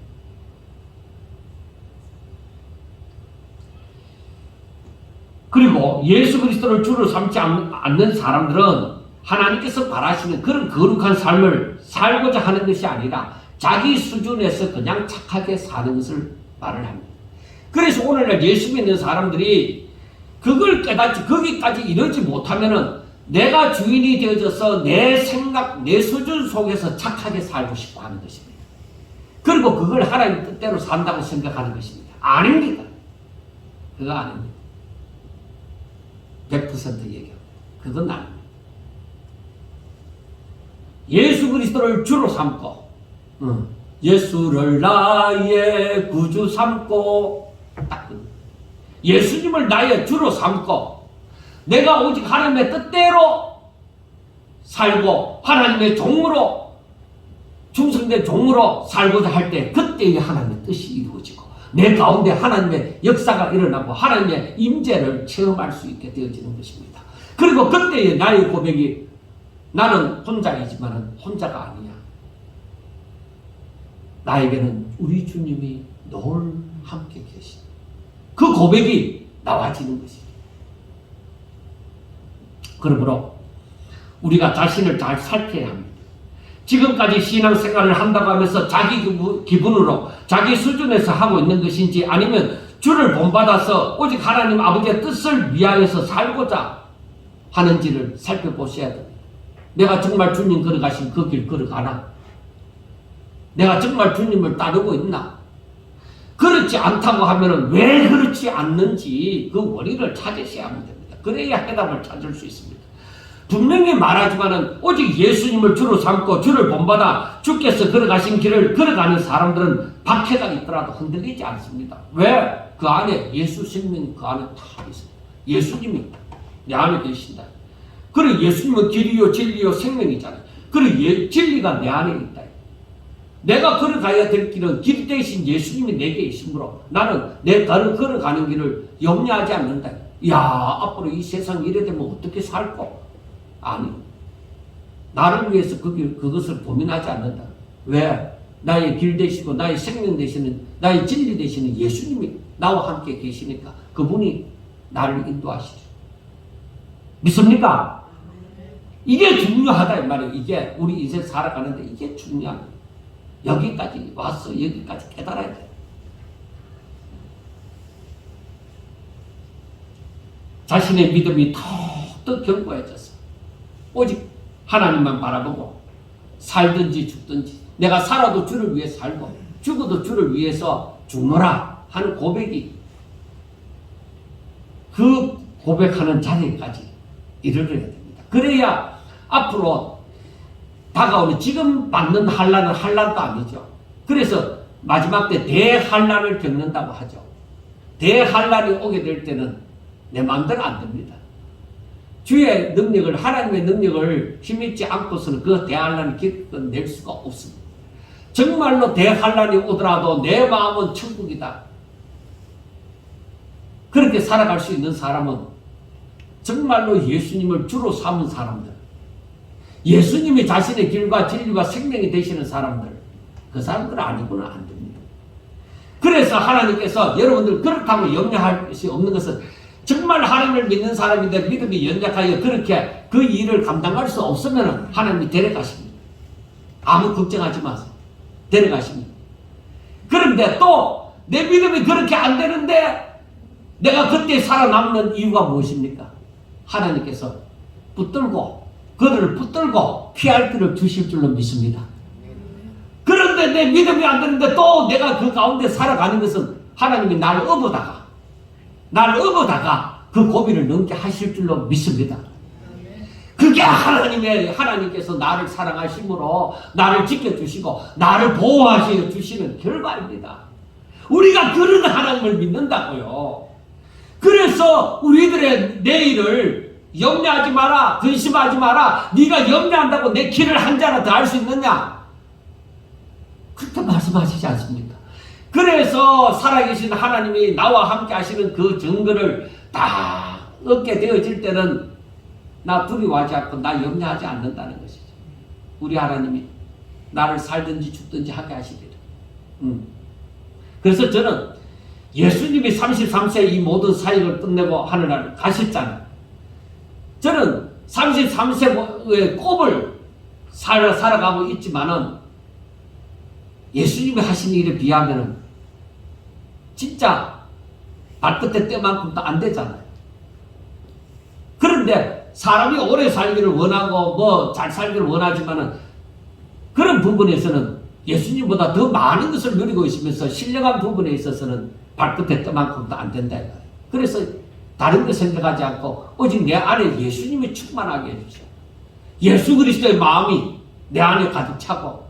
A: 그리고 예수 그리스도를 주로 삼지 않는 사람들은 하나님께서 바라시는 그런 거룩한 삶을 살고자 하는 것이 아니라 자기 수준에서 그냥 착하게 사는 것을 말을 합니다. 그래서 오늘날 예수 믿는 사람들이 그걸 깨닫지 거기까지 이르지 못하면은 내가 주인이 되어져서 내 생각, 내 수준 속에서 착하게 살고 싶어 하는 것입니다. 그리고 그걸 하나님 뜻대로 산다고 생각하는 것입니다. 아닙니다. 그거 아닙니다. 100% 얘기합니다. 그건 아닙니다. 예수 그리스도를 주로 삼고 예수를 나의 구주 삼고 딱 예수님을 나의 주로 삼고 내가 오직 하나님의 뜻대로 살고 하나님의 종으로 충성된 종으로 살고자 할 때 그때의 하나님의 뜻이 이루어지고 내 가운데 하나님의 역사가 일어나고 하나님의 임재를 체험할 수 있게 되어지는 것입니다. 그리고 그때의 나의 고백이 나는 혼자이지만 혼자가 아니야. 나에게는 우리 주님이 늘 함께 계신 그 고백이 나와지는 것입니다. 그러므로 우리가 자신을 잘 살펴야 합니다. 지금까지 신앙생활을 한다고 하면서 자기 기분으로 자기 수준에서 하고 있는 것인지 아니면 주를 본받아서 오직 하나님 아버지의 뜻을 위하여서 살고자 하는지를 살펴보셔야 됩니다. 내가 정말 주님 걸어가신 그 길 걸어가나? 내가 정말 주님을 따르고 있나? 그렇지 않다고 하면 왜 그렇지 않는지 그 원인을 찾으셔야 합니다. 그래야 해답을 찾을 수 있습니다. 분명히 말하지만은 오직 예수님을 주로 삼고 주를 본받아 주께서 걸어가신 길을 걸어가는 사람들은 박해가 있더라도 흔들리지 않습니다. 왜? 그 안에 예수 생명이 그 안에 다 있습니다. 예수님이 내 안에 계신다. 그리고 예수님은 길이요 진리요 생명이잖아요. 그리고 진리가 내 안에 있다. 내가 걸어가야 될 길은 길 대신 예수님이 내게 있으므로 나는 내 걸어가는 길을 염려하지 않는다. 야, 앞으로 이 세상 이래 되면 어떻게 살고? 아니, 나를 위해서 그것을 고민하지 않는다. 왜? 나의 길 되시고 나의 생명 되시는 나의 진리 되시는 예수님이 나와 함께 계시니까 그분이 나를 인도하시죠. 믿습니까? 이게 중요하다 이 말이에요. 이게 우리 인생 살아가는데 이게 중요한 거예요. 여기까지 와서 여기까지 깨달아야 돼요. 자신의 믿음이 더욱 견고해져서 오직 하나님만 바라보고 살든지 죽든지 내가 살아도 주를 위해 살고 죽어도 주를 위해서 죽노라 하는 고백이 그 고백하는 자리까지 이르러야 됩니다. 그래야 앞으로 다가오는 지금 받는 환란은 환란도 아니죠. 그래서 마지막 때 대환란을 겪는다고 하죠. 대환란이 오게 될 때는 내 마음대로 안 됩니다. 주의 능력을, 하나님의 능력을 힘입지 않고서는 그 대환란을 겪어낼 수가 없습니다. 정말로 대환란이 오더라도 내 마음은 천국이다. 그렇게 살아갈 수 있는 사람은 정말로 예수님을 주로 삼은 사람들, 예수님이 자신의 길과 진리와 생명이 되시는 사람들, 그 사람들 아니고는 안 됩니다. 그래서 하나님께서 여러분들 그렇다고 염려할 것이 없는 것은 정말 하나님을 믿는 사람인데 믿음이 연약하여 그렇게 그 일을 감당할 수 없으면 하나님이 데려가십니다. 아무 걱정하지 마세요. 데려가십니다. 그런데 또 내 믿음이 그렇게 안 되는데 내가 그때 살아남는 이유가 무엇입니까? 하나님께서 그들을 붙들고 피할 길을 주실 줄로 믿습니다. 그런데 내 믿음이 안 되는데 또 내가 그 가운데 살아가는 것은 하나님이 나를 업어다가 그 고비를 넘게 하실 줄로 믿습니다. 그게 하나님께서 나를 사랑하심으로 나를 지켜주시고 나를 보호하시어 주시는 결과입니다. 우리가 그런 하나님을 믿는다고요. 그래서 우리들의 내일을 염려하지 마라, 근심하지 마라. 네가 염려한다고 내 길을 한 자나 더 할 수 있느냐? 그렇게 말씀하시지 않습니까? 그래서 살아계신 하나님이 나와 함께 하시는 그 증거를 다 얻게 되어질 때는 나 두려워하지 않고 나 염려하지 않는다는 것이죠. 우리 하나님이 나를 살든지 죽든지 하게 하시리라. 그래서 저는 예수님이 33세 이 모든 사역을 끝내고 하늘나라를 가셨잖아요. 저는 33세의 꼽을 살아가고 있지만은 예수님이 하신 일에 비하면은 진짜 발끝에 때만큼도 안 되잖아요. 그런데 사람이 오래 살기를 원하고 잘 살기를 원하지만은 그런 부분에서는 예수님보다 더 많은 것을 누리고 있으면서 신령한 부분에 있어서는 발끝에 때만큼도 안 된다. 그래서 다른 거 생각하지 않고 오직 내 안에 예수님이 충만하게 해주세요. 예수 그리스도의 마음이 내 안에 가득 차고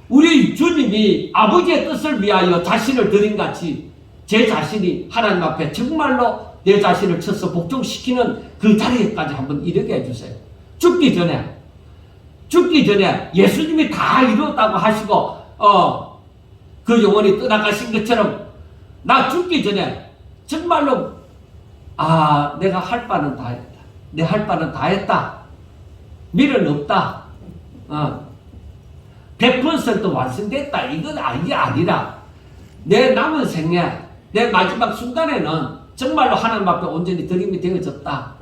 A: 우리 주님이 아버지의 뜻을 위하여 자신을 드린같이 제 자신이 하나님 앞에 정말로 내 자신을 쳐서 복종시키는 그 자리에까지 한번 이르게 해주세요. 죽기 전에 예수님이 다 이루었다고 하시고 그 영혼이 떠나가신 것처럼 나 죽기 전에 정말로 내가 할 바는 다 했다. 내 할 바는 다 했다. 미련 없다. 100% 완성됐다. 이게 아니라 내 남은 생애, 내 마지막 순간에는 정말로 하나님 앞에 온전히 드림이 되어졌다.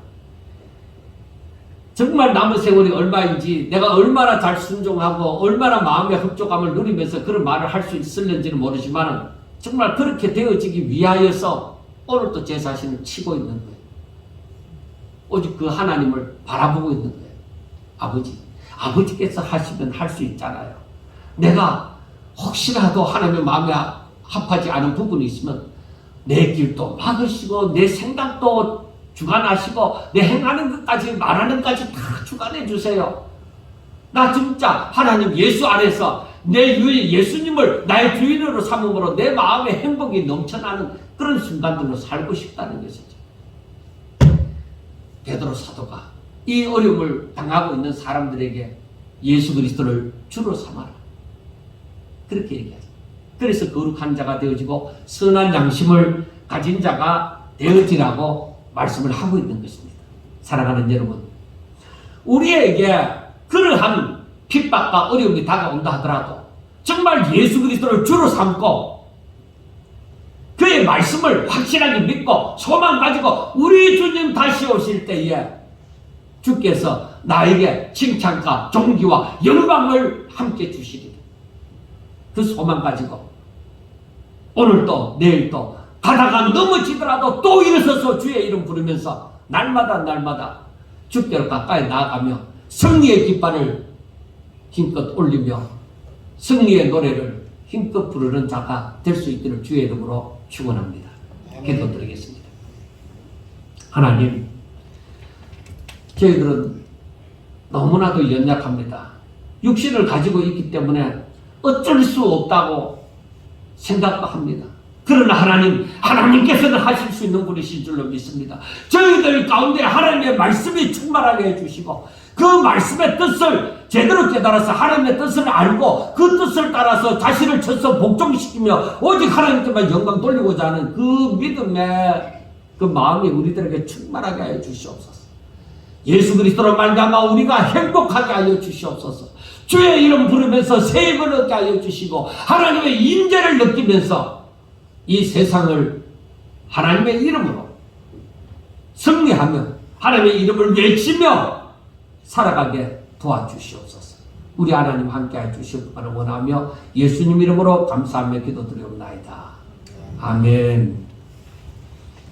A: 정말 남은 세월이 얼마인지 내가 얼마나 잘 순종하고 얼마나 마음의 흡족함을 누리면서 그런 말을 할 수 있을는지는 모르지만 정말 그렇게 되어지기 위하여서 오늘도 제 자신을 치고 있는 거예요. 오직 그 하나님을 바라보고 있는 거예요. 아버지께서 하시면 할 수 있잖아요. 내가 혹시라도 하나님의 마음에 합하지 않은 부분이 있으면 내 길도 막으시고 내 생각도 주관하시고 내 행하는 것까지 말하는 것까지 다 주관해 주세요. 나 진짜 하나님 예수 안에서 예수님을 나의 주인으로 삼음으로 내 마음의 행복이 넘쳐나는 그런 순간들로 살고 싶다는 것이죠. 베드로 사도가 이 어려움을 당하고 있는 사람들에게 예수 그리스도를 주로 삼아라. 그렇게 얘기하죠. 그래서 거룩한 자가 되어지고 선한 양심을 가진 자가 되어지라고 말씀을 하고 있는 것입니다. 사랑하는 여러분, 우리에게 그러한 핍박과 어려움이 다가온다 하더라도 정말 예수 그리스도를 주로 삼고 그의 말씀을 확실하게 믿고 소망 가지고 우리 주님 다시 오실 때에 주께서 나에게 칭찬과 존귀와 영광을 함께 주시리라. 그 소망 가지고 오늘도 내일도 가다가 넘어지더라도 또 일어서서 주의 이름 부르면서 날마다 주께로 가까이 나아가며 승리의 깃발을 힘껏 올리며 승리의 노래를 힘껏 부르는 자가 될 수 있기를 주의 이름으로 축원합니다. 기도드리겠습니다. 하나님, 저희들은 너무나도 연약합니다. 육신을 가지고 있기 때문에 어쩔 수 없다고 생각도 합니다. 그러나 하나님께서는 하실 수 있는 분이신 줄로 믿습니다. 저희들 가운데 하나님의 말씀이 충만하게 해주시고 그 말씀의 뜻을 제대로 깨달아서 하나님의 뜻을 알고 그 뜻을 따라서 자신을 쳐서 복종시키며 오직 하나님께만 영광 돌리고자 하는 그 믿음의 그 마음이 우리들에게 충만하게 하여 주시옵소서. 예수 그리스도로 말미암아 우리가 행복하게 하여 주시옵소서. 주의 이름 부르면서 세임을 얻게 하여 주시고 하나님의 임재를 느끼면서 이 세상을 하나님의 이름으로 승리하며 하나님의 이름을 외치며 살아가게 도와주시옵소서. 우리 하나님 함께해 주시옵기를 원하며 예수님 이름으로 감사하며 기도드리옵나이다. 아멘.